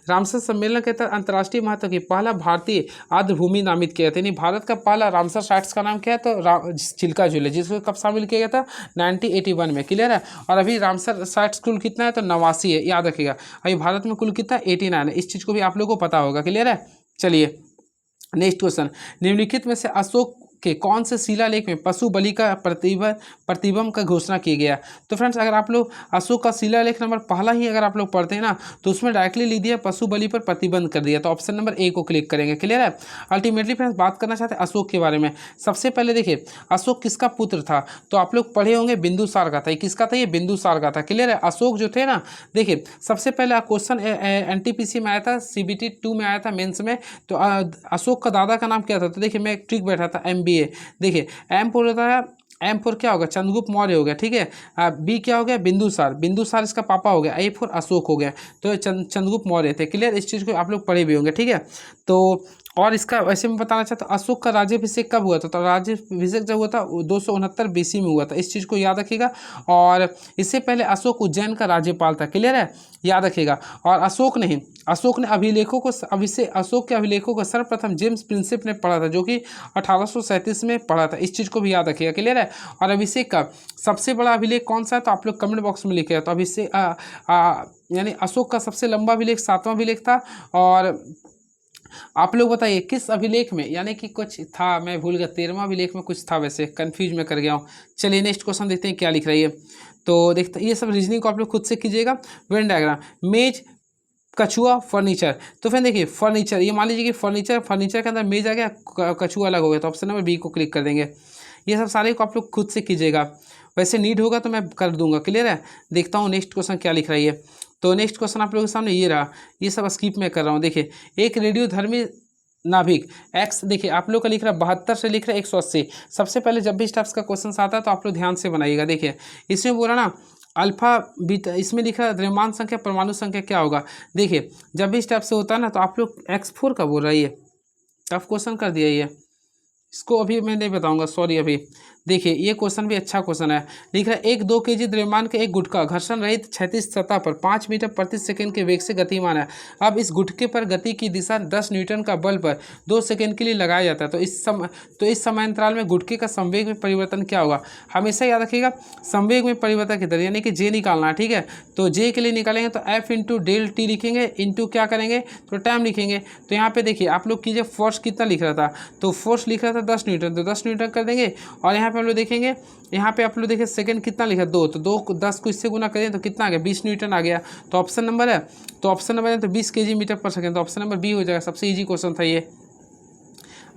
रामसर सम्मेलन के तहत अंतर्राष्ट्रीय महत्व की पहला भारतीय आर्द्रभूमि नामित किया था। यानी भारत का पहला रामसर साइट्स का नाम क्या है? तो चिल्का झील है, जिसको कब शामिल किया गया था? 1981 में। क्लियर है? और अभी रामसर साइट्स कुल कितना है? तो 89 है, याद रखिएगा। अभी भारत में कुल कितना? 89 है। इस चीज़ को भी आप लोग को पता होगा। क्लियर है? चलिए नेक्स्ट क्वेश्चन, निम्नलिखित में से अशोक के कौन से शिलालेख में पशु बलि का प्रतिबंध का घोषणा की गया? तो फ्रेंड्स अगर आप लोग अशोक का शिलालेख नंबर पहला ही अगर आप लोग पढ़ते हैं ना, तो उसमें डायरेक्टली लिख दिया पशु बलि पर प्रतिबंध कर दिया। तो ऑप्शन नंबर ए को क्लिक करेंगे। क्लियर है? अल्टीमेटली फ्रेंड्स बात करना चाहते हैं अशोक के बारे में। सबसे पहले देखिए अशोक किसका पुत्र था? तो आप लोग पढ़े होंगे बिंदुसार का था। किसका था? ये बिंदुसार का था। क्लियर है? अशोक जो थे ना, देखिए सबसे पहले क्वेश्चन NTPC में आया था, CBT 2 में आया था मेंस में। तो अशोक का दादा का नाम क्या था? तो देखिए मैं एक ट्रिक बैठा था MBA। देखिए एम फोर होता है, एम फोर क्या होगा? चंद्रगुप्त मौर्य हो गया। ठीक है? बी क्या हो गया? बिंदुसार, बिंदुसार इसका पापा हो गया। ए फोर अशोक हो गया। तो चंद्रगुप्त मौर्य थे। क्लियर? इस चीज़ को आप लोग पढ़े भी होंगे। ठीक है? तो और इसका वैसे मैं बताना चाहता हूँ अशोक का राज्याभिषेक कब हुआ था? तो राज्याभिषेक जब हुआ था 269 BC में हुआ था। इस चीज़ को याद रखिएगा। और इससे पहले अशोक उज्जैन का राज्यपाल था। क्लियर है? याद रखिएगा। और अशोक ने अशोक के अभिलेखों को सर्वप्रथम जेम्स प्रिंसेप ने पढ़ा था, जो कि 1837 में पढ़ा था। इस चीज़ को भी याद रखिएगा। क्लियर है? और अभिषेक का सबसे बड़ा अभिलेख कौन सा है? तो आप लोग कमेंट बॉक्स में लिखिएगा। तो अभिषेक यानी अशोक का सबसे लंबा अभिलेख 7वां अभिलेख था। और आप लोग बताइए किस अभिलेख में, यानी कि कुछ था, मैं भूल गया, 13वां अभिलेख में कुछ था, वैसे कंफ्यूज में कर गया हूँ। चलिए नेक्स्ट क्वेश्चन देखते हैं क्या लिख रही है। तो देखते ये सब रीजनिंग को आप लोग खुद से कीजिएगा। वेन डायग्राम, मेज, कछुआ, फर्नीचर। तो फिर देखिए फर्नीचर, ये मान लीजिए कि फर्नीचर के अंदर मेज आ गया, कछुआ अलग हो गया। तो ऑप्शन नंबर बी को क्लिक कर देंगे। ये सब सारे को आप लोग खुद से कीजिएगा, वैसे नीड होगा तो मैं कर दूंगा। क्लियर है? देखता हूँ नेक्स्ट क्वेश्चन क्या लिख रही है। तो नेक्स्ट क्वेश्चन आप लोगों के सामने ये रहा, ये सब स्किप में कर रहा हूँ। देखिए एक रेडियोधर्मी नाभिक एक्स, देखिए आप लोग का लिख रहा है 72 से लिख रहा है 180। सबसे पहले जब भी इस टाइप्स का क्वेश्चन आता है तो आप लोग ध्यान से बनाइएगा। देखिए इसमें बोला ना अल्फा बीटा, इसमें लिखा है द्रव्यमान संख्या परमाणु संख्या क्या होगा? देखिए जब भी इस टाइप से होता है ना, तो आप लोग X4 का बोल रही है, टफ क्वेश्चन कर दिया ये, इसको अभी मैं नहीं बताऊंगा, सॉरी। अभी देखिए ये क्वेश्चन भी अच्छा क्वेश्चन है। लिख रहा है 1-2 kg द्रव्यमान के एक गुटका घर्षण रहित क्षैतिज सतह पर 5 मीटर प्रति सेकंड के वेग से गतिमान है। अब इस गुटके पर गति की दिशा 10 न्यूटन का बल पर 2 सेकंड के लिए लगाया जाता है। तो इस समयांतराल में गुटके का संवेग में परिवर्तन क्या होगा? हमेशा याद रखिएगा संवेग में परिवर्तन की दर, यानी कि जे निकालना है। ठीक है? तो जे के लिए निकालेंगे तो F × ΔT लिखेंगे, इंटू क्या करेंगे तो टाइम लिखेंगे। तो यहाँ पे देखिए आप लोग कीजिए फोर्स कितना लिख रहा था? तो फोर्स लिख रहा था 10 न्यूटन, तो 10 न्यूटन कर देंगे। और यहाँ पे हम लोग देखेंगे, यहाँ पे आप लोग देखिए सेकंड कितना लिखा 2, तो 2 10 को इससे गुना करें तो कितना आ गया? 20 न्यूटन आ गया। तो ऑप्शन नंबर है, तो ऑप्शन नंबर है तो 20 kg मीटर पर सेकंड। तो ऑप्शन नंबर बी हो जाएगा। सबसे इजी क्वेश्चन था ये।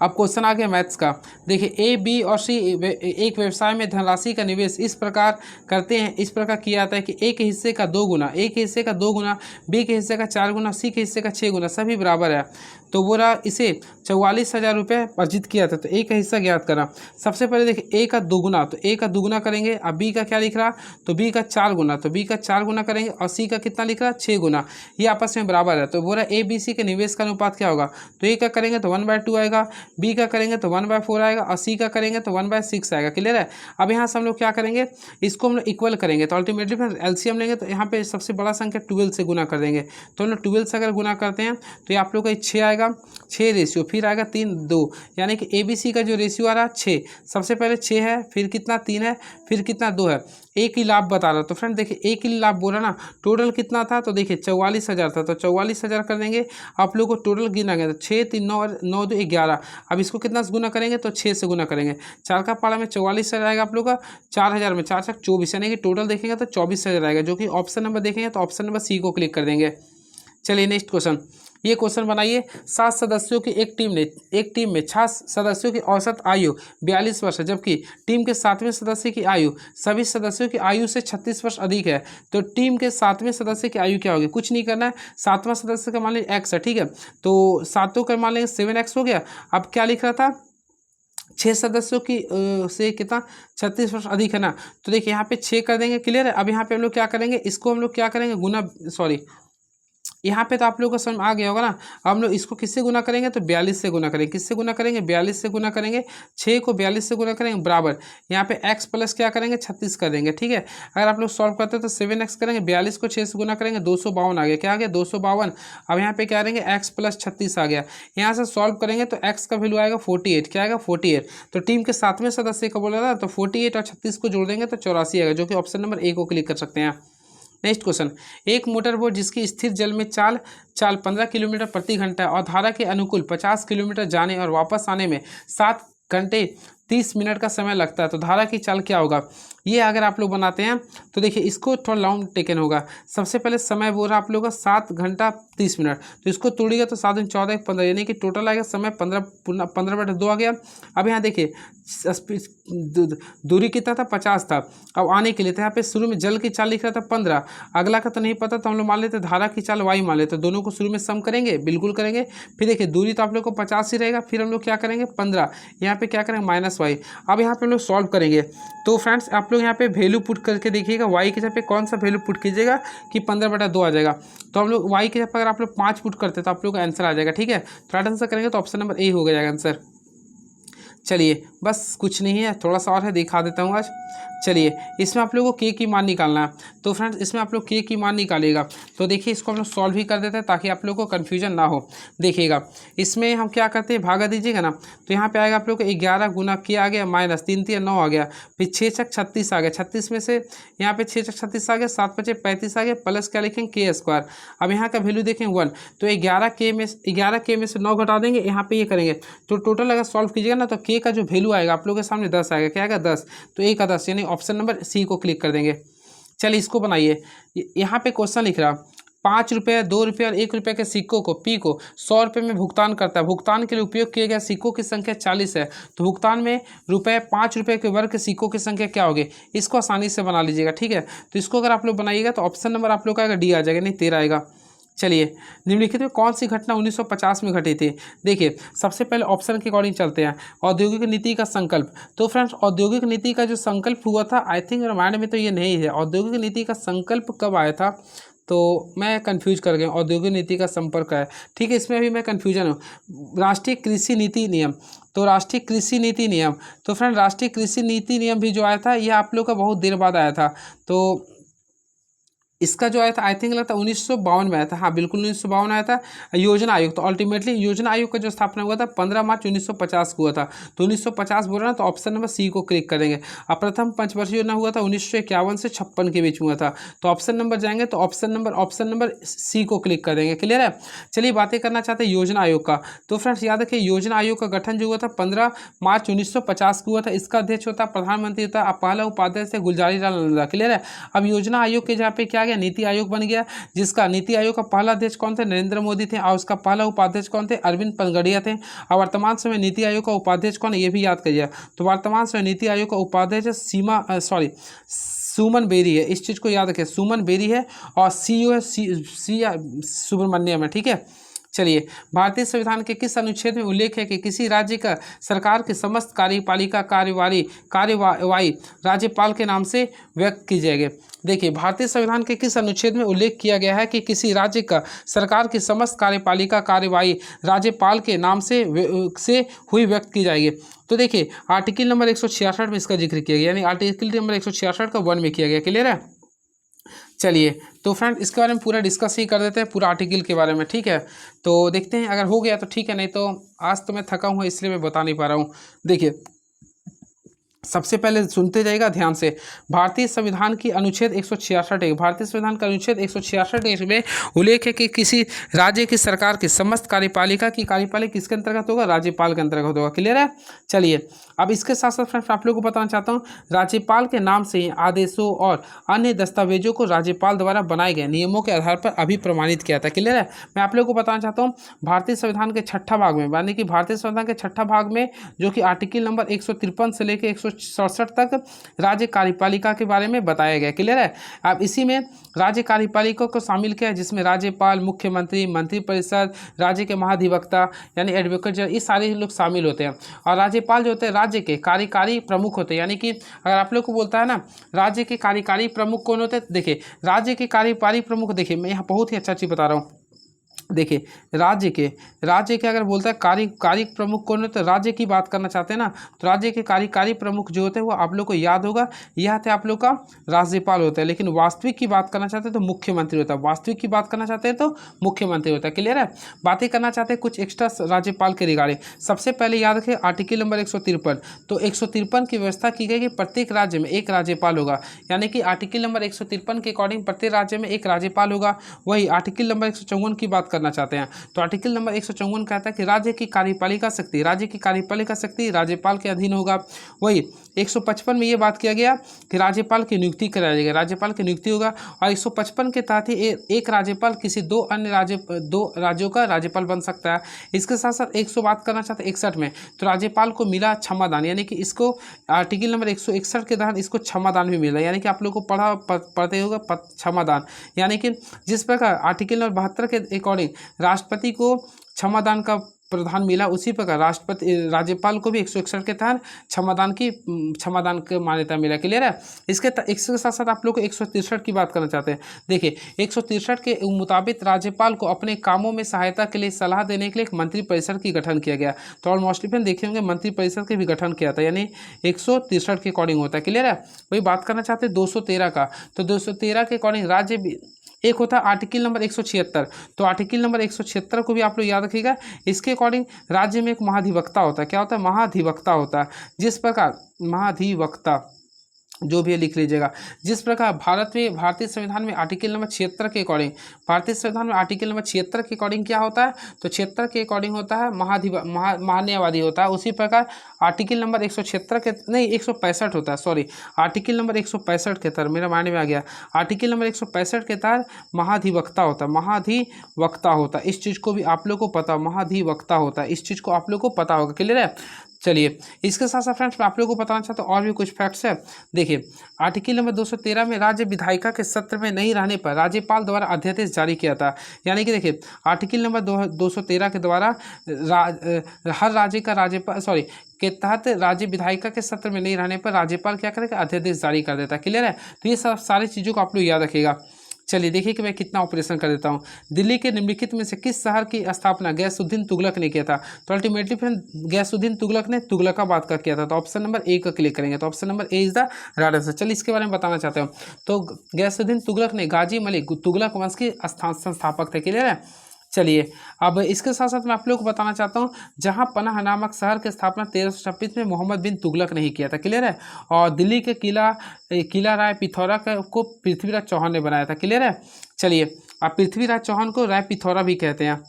अब क्वेश्चन आ गया मैथ्स का। देखिए ए, बी और सी एक व्यवसाय में धनराशि का निवेश इस प्रकार करते हैं, इस प्रकार किया जाता है कि ए के हिस्से का 2 गुना, ए के हिस्से का 2 गुना, बी के हिस्से का 4 गुना, सी के हिस्से का 6 गुना, सभी बराबर है। तो बोला इसे 44,000 रुपये अर्जित किया था। तो ए का हिस्सा ज्ञात करा। सबसे पहले देखिए ए का दोगुना, तो ए का दोगुना करेंगे। अब बी का क्या लिख रहा, तो बी का 4 गुना, तो बी का 4 गुना करेंगे। और सी का कितना लिख रहा, 6 गुना। ये आपस में बराबर है। तो बोला ए बी सी के निवेश का अनुपात क्या होगा, तो ए का करेंगे तो 1/2 आएगा, बी का करेंगे तो 1/4 आएगा, और सी का करेंगे तो 1/6 आएगा। क्लियर है। अब यहाँ से हम लोग क्या करेंगे, इसको हम लोग इक्वल करेंगे। तो अल्टीमेटली फिर एलसीएम लेंगे, तो यहाँ पे सबसे बड़ा संख्या 12 से गुना कर देंगे। तो हम लोग 12 से अगर गुना करते हैं तो ये आप लोग का 6 आएगा, 6 रेशियो, फिर आएगा 3 2, यानी कि ए बी सी का जो रेशियो आ रहा है 6। सबसे पहले 6 है, फिर कितना 3 है, फिर कितना 2 है। एक ही लाभ बता रहा। तो फ्रेंड देखिए एक ही लाभ बोला ना, टोटल कितना था, तो देखिए 44,000 था। तो 44,000 कर देंगे। आप लोग को टोटल गिना गया, तो 6 3 9 और 9 2 11। अब इसको कितना से गुना करेंगे, तो 6 से गुना करेंगे। 4 का पाला में 44,000 आएगा आप लोग का, 4,000 में 4 4 24, यानी कि टोटल देखेंगे तो 24,000 आएगा, जो कि ऑप्शन नंबर देखेंगे तो ऑप्शन नंबर सी को क्लिक कर देंगे। चलिए नेक्स्ट क्वेश्चन। ये क्वेश्चन बनाइए। 7 सदस्यों की एक टीम में 6 सदस्यों की औसत आयु 42 वर्ष है, जबकि टीम के 7वें सदस्य की आयु सभी सदस्यों की आयु से 36 वर्ष अधिक है। तो टीम के 7वें सदस्य की आयु क्या होगी, कुछ नहीं करना है। 7वां सदस्य का मान लीजिए एक्स है, ठीक है। तो 7 का मान लेंगे 7x हो गया। अब क्या लिख रहा था, 6 सदस्यों की से कितना 36 वर्ष अधिक है ना। तो देखिए यहाँ पे 6 कर देंगे। क्लियर है। अब यहाँ पे हम लोग क्या करेंगे, इसको हम लोग क्या करेंगे गुना, सॉरी यहाँ पे तो आप लोगों को समझ आ गया होगा ना। अब हम लोग इसको किससे गुना करेंगे, तो 42 से गुना करेंगे। किससे गुना करेंगे, 42 से गुना करेंगे। 6 को 42 से गुना करेंगे बराबर, यहाँ पे x प्लस क्या करेंगे 36 कर देंगे। ठीक है। अगर आप लोग सॉल्व करते हैं तो 7x करेंगे, 42 को 6 से गुना करेंगे 252 आ गया। क्या आ गया 252। अब यहाँ पे क्या करेंगे x प्लस 36 आ गया। यहाँ से सॉल्व करेंगे तो x का वैल्यू आएगा 48। क्या आएगा 48। तो टीम के 7वें सदस्य का बोला था, तो 48 और 36 को जोड़ देंगे तो 84 आएगा, जो कि ऑप्शन नंबर ए को क्लिक कर सकते हैं। Next question. एक मोटर बोट जिसकी स्थिर जल में चाल 15 किलोमीटर प्रति घंटा और धारा के अनुकूल 50 किलोमीटर जाने और वापस आने में 7 घंटे 30 मिनट का समय लगता है, तो धारा की चाल क्या होगा। ये अगर आप लोग बनाते हैं तो देखिए इसको थोड़ा लॉन्ग टेकन होगा। सबसे पहले समय बोल रहा आप लोगों का 7 घंटा 30 मिनट, तो इसको तोड़िएगा तो 7 14 15, यानी कि टोटल आएगा समय 15/2 आ गया। अब यहाँ देखिए दूरी कितना था 50 था। अब आने के लिए तो यहाँ पे शुरू में जल की चाल लिख रहा था 15, अगला का तो नहीं पता, तो हम लोग मान लेते धारा की चाल y मान लेते, दोनों को शुरू में सम करेंगे, बिल्कुल करेंगे। फिर देखिए दूरी तो आप लोग को 50 ही रहेगा, फिर हम लोग क्या करेंगे 15, यहाँ पे क्या करेंगे -y। अब यहाँ पे हम लोग सॉल्व करेंगे। तो फ्रेंड्स आप लोग यहाँ पे वैल्यू पुट करके देखिएगा, y की जगह पे कौन सा वैल्यू पुट कीजिएगा कि 15/2 आ जाएगा। तो हम लोग y की जगह पर अगर आप लोग 5 पुट करते तो आप लोग का आंसर आ जाएगा। ठीक है। तो राइट आंसर करेंगे तो ऑप्शन नंबर ए हो जाएगा आंसर। चलिए बस कुछ नहीं है, थोड़ा सा और है, दिखा देता हूँ आज। चलिए इसमें आप लोगों को के की मान निकालना है। तो फ्रेंड्स इसमें आप लोग के की मान निकालिएगा। तो देखिए इसको हम लोग सॉल्व ही कर देते हैं ताकि आप लोगों को कन्फ्यूजन ना हो। देखिएगा इसमें हम क्या करते हैं, भागा दीजिएगा ना, तो यहाँ पे आएगा आप लोग को 11 गुना के आ गया माइनस 3 3 9 आ गया, फिर 6 6 36 आ गया। 36 में से यहाँ पे 6 6 36 आ गया, 7 5 35 आ गया, प्लस क्या लिखेंगे के स्क्वायर। अब यहाँ का वैल्यू देखेंगे 1, तो 11 के में से 9 घटा देंगे, यहाँ पे ये करेंगे तो टोटल अगर सॉल्व कीजिएगा ना तो के का जो वैल्यू आएगा आप लोगों के सामने 10 आएगा। क्या आएगा 10, तो ए का 10, यानी ऑप्शन नंबर सी को क्लिक कर देंगे। चलिए इसको बनाइए। यहाँ पे क्वेश्चन लिख रहा 5 रुपये 2 रुपये और 1 रुपये के सिक्कों को पी को 100 रुपये में भुगतान करता है। भुगतान के लिए उपयोग किए गए सिक्कों की संख्या 40 है, तो भुगतान में 5 रुपये के वर्ग के सिक्कों की संख्या क्या होगी, इसको आसानी से बना लीजिएगा। ठीक है। तो इसको अगर आप लोग बनाइएगा तो ऑप्शन नंबर आप लोग का आएगा डी आ जाएगा, नहीं 13 आएगा। चलिए निम्नलिखित में कौन सी घटना 1950 में घटी थी। देखिए सबसे पहले ऑप्शन के अकॉर्डिंग चलते हैं। औद्योगिक नीति का संकल्प। तो फ्रेंड्स औद्योगिक नीति का जो संकल्प हुआ था, आई थिंक रामायण में तो ये नहीं है। औद्योगिक नीति का संकल्प कब आया था, तो मैं कंफ्यूज कर गया। औद्योगिक नीति का संपर्क है, ठीक है, इसमें अभी मैं कंफ्यूजन हूँ। राष्ट्रीय कृषि नीति नियम, तो राष्ट्रीय कृषि नीति नियम, तो फ्रेंड राष्ट्रीय कृषि नीति नियम भी जो आया था ये आप लोग का बहुत देर बाद आया था। तो इसका जो आया था आई थिंक लगता है 1952 में आया था। हाँ बिल्कुल 1952 आया था। योजना आयोग, तो अल्टीमेटली योजना आयोग का जो स्थापना हुआ था 15 मार्च 1950 को हुआ था। तो 1950 बोल रहा ना, तो ऑप्शन नंबर सी को क्लिक करेंगे। अब प्रथम पंचवर्षीय योजना हुआ था 1951 से 56 के बीच में हुआ था। तो ऑप्शन नंबर जाएंगे तो ऑप्शन नंबर सी को क्लिक कर देंगे। क्लियर है। चलिए बातें करना चाहते हैं योजना आयोग का। तो फ्रेंड्स याद रखिए योजना आयोग का गठन जो हुआ था 15 मार्च 1950 को हुआ था। इसका अध्यक्ष होता प्रधानमंत्री होता है, पहला उपाध्यक्ष है गुलजारीलाल नंदा। क्लियर है। अब योजना आयोग के जहाँ पे क्या गया, नीति आयोग बन गया, जिसका नीति आयोग का पहला अध्यक्ष कौन थे, नरेंद्र मोदी थे, और उसका पहला उपाध्यक्ष कौन थे, अरविंद पनगड़िया थे। और वर्तमान समय नीति आयोग का उपाध्यक्ष कौन है, ये भी याद करिए। तो वर्तमान समय नीति आयोग का उपाध्यक्ष सुमन बेरी है। इस चीज़ को याद रखें, सुमन बेरी है, और सीईओ है सी सुब्रमण्यम है। ठीक है। चलिए, भारतीय संविधान के किस अनुच्छेद में उल्लेख है कि किसी राज्य का सरकार की समस्त कार्यपालिका कार्यवाही राज्यपाल के नाम से व्यक्त की जाएगी। देखिए, भारतीय संविधान के किस अनुच्छेद में उल्लेख किया गया है कि किसी राज्य का सरकार की समस्त कार्यपालिका कार्यवाही राज्यपाल के नाम से हुई व्यक्त की जाएगी। तो देखिए, आर्टिकल नंबर 166 में इसका जिक्र किया गया, यानी आर्टिकल नंबर 166 का 1 में किया गया। क्लियर है? चलिए, तो फ्रेंड इसके बारे में पूरा डिस्कस ही कर देते हैं, पूरा आर्टिकल के बारे में। ठीक है, तो देखते हैं, अगर हो गया तो ठीक है, नहीं तो आज तो मैं थका हूँ इसलिए मैं बता नहीं पा रहा हूँ। देखिए, सबसे पहले सुनते जाएगा ध्यान से। भारतीय संविधान की अनुच्छेद 166 है। भारतीय संविधान का अनुच्छेद 166 में उल्लेख है कि किसी राज्य की सरकार की समस्त कार्यपालिका की कार्यपालिका किसके अंतर्गत होगा? राज्यपाल के अंतर्गत होगा। क्लियर है? चलिए, अब इसके साथ साथ फ्रेंड्स आप लोगों को बताना चाहता हूँ, राज्यपाल के नाम से ही आदेशों और अन्य दस्तावेजों को राज्यपाल द्वारा बनाए गए नियमों के आधार पर अभी प्रमाणित किया था। क्लियर है? मैं आप लोगों को बताना चाहता हूँ, भारतीय संविधान के 6ठा भाग में, यानी कि भारतीय संविधान के 6ठा भाग में, जो कि आर्टिकल नंबर 153 से लेकर 167 तक राज्य कार्यपालिका के बारे में बताया गया। क्लियर है? अब इसी में राज्य कार्यपालिका को शामिल किया है, जिसमें राज्यपाल, मुख्यमंत्री, मंत्रिपरिषद, राज्य के महाधिवक्ता यानी एडवोकेट जनरल, ये सारे लोग शामिल होते हैं। और राज्यपाल जो होते हैं राज्य के कार्यकारी प्रमुख होते हैं। यानी कि अगर आप लोग को बोलता है ना, राज्य के कार्यकारी प्रमुख कौन होते हैं? देखिए, राज्य के कार्यकारी प्रमुख, देखिए मैं यहाँ बहुत ही अच्छा चीज़ बता रहा हूँ। देखिए, राज्य के अगर बोलता है कार्यकारी प्रमुख कौन होते हैं, राज्य की बात करना चाहते हैं ना, तो राज्य के कार्यकारी प्रमुख जो होते हैं वो आप लोग को याद होगा, यह थे आप लोग का राज्यपाल होता है। लेकिन वास्तविक की बात करना चाहते हैं तो मुख्यमंत्री होता है। वास्तविक की बात करना चाहते हैं तो मुख्यमंत्री होता है। क्लियर है? बातें करना चाहते हैं कुछ एक्स्ट्रा राज्यपाल के रिगार्डिंग। सबसे पहले याद रखें आर्टिकल नंबर 153। तो 153 की व्यवस्था की गई कि प्रत्येक राज्य में एक राज्यपाल होगा, यानी कि आर्टिकल नंबर 153 के अकॉर्डिंग प्रत्येक राज्य में एक राज्यपाल होगा। वही आर्टिकल नंबर 154 की बात करना चाहते हैं, तो आर्टिकल नंबर 154 कहता है कि राज्य की कार्यपालिका शक्ति राज्यपाल के अधीन होगा। वही 155 में ये बात किया गया कि राज्यपाल की नियुक्ति कराई जाएगी, राज्यपाल की नियुक्ति होगा। और 155 के तहत ही एक राज्यपाल किसी दो राज्यों का राज्यपाल बन सकता है। इसके साथ साथ 100 बात करना चाहते हैं 61 में, तो राज्यपाल को मिला क्षमादान, यानी कि इसको आर्टिकल नंबर 161 के तहत इसको क्षमादान भी मिला। यानी कि आप लोग को पढ़ते होगा क्षमादान, यानी कि जिस प्रकार आर्टिकल नंबर 72 के अकॉर्डिंग राष्ट्रपति को क्षमादान का प्रावधान मिला, उसी प्रकार राज्यपाल को भी 161 के तहत क्षमादान की मान्यता मिला। क्लियर है? इसके साथ साथ आप लोग को 163 की बात करना चाहते हैं। देखिए, 163 के मुताबिक राज्यपाल को अपने कामों में सहायता के लिए सलाह देने के लिए एक मंत्रिपरिषद की गठन किया गया। तो ऑलमोस्ट फिर देखे होंगे मंत्रिपरिषद के भी गठन किया था, यानी 163 के अकॉर्डिंग होता है। क्लियर है? वही बात करना चाहते हैं 213 का, तो 213 के अकॉर्डिंग राज्य एक होता है आर्टिकल नंबर 176। तो आर्टिकल नंबर 176 को भी आप लोग याद रखिएगा। इसके अकॉर्डिंग राज्य में एक महाधिवक्ता होता है। क्या होता है? महाधिवक्ता होता है। जिस प्रकार महाधिवक्ता जो भी लिख लीजिएगा, जिस प्रकार भारतीय संविधान में आर्टिकल नंबर 76 के अकॉर्डिंग, भारतीय संविधान में आर्टिकल नंबर 76 के अकॉर्डिंग क्या होता है? तो 76 के अकॉर्डिंग होता है महान्यायवादी होता है। उसी प्रकार आर्टिकल नंबर 176 के नहीं 165 होता है, सॉरी, आर्टिकल नंबर 165 के तहत मेरा माइंड में आ गया, आर्टिकल नंबर 165 के तहत महाधिवक्ता होता है। महाधिवक्ता होता है, इस चीज़ को भी आप लोग को पता, महाधिवक्ता होता है, इस चीज़ को आप लोग को पता होगा। क्लियर है? चलिए, इसके साथ साथ फ्रेंड्स मैं आप लोगों को बताना चाहता हूँ और भी कुछ फैक्ट्स है। देखिए, आर्टिकल नंबर 213 में राज्य विधायिका के सत्र में नहीं रहने पर राज्यपाल द्वारा अध्यादेश जारी किया था। यानी कि देखिए, आर्टिकल नंबर 213 के द्वारा हर राज्य का राज्यपाल के तहत राज्य विधायिका के सत्र में नहीं रहने पर राज्यपाल क्या करेगा? अध्यादेश जारी कर देता है। क्लियर है? तो ये सब सारी चीज़ों को आप लोग याद रखिएगा। चलिए, देखिए कि मैं कितना ऑपरेशन कर देता हूँ। दिल्ली के निम्नलिखित में से किस शहर की स्थापना गयासुद्दीन तुगलक ने किया था? तो अल्टीमेटली फ्रेंड गयासुद्दीन तुगलक ने तुगलकाबाद का किया था। तो ऑप्शन नंबर ए का क्लिक करेंगे, तो option number A is the right answer. चलिए, इसके बारे में बताना चाहते हूँ। तो गयासुद्दीन तुगलक ने गाजी मलिक तुगलक वंश के संस्थापक थे। क्लियर है? चलिए, अब इसके साथ साथ मैं आप लोग को बताना चाहता हूँ, जहाँ पनाह नामक शहर की स्थापना 1326 में मोहम्मद बिन तुगलक ने ही किया था। क्लियर है? और दिल्ली के किला राय पिथौरा को पृथ्वीराज चौहान ने बनाया था। क्लियर है? चलिए, अब पृथ्वीराज चौहान को राय पिथौरा भी कहते हैं।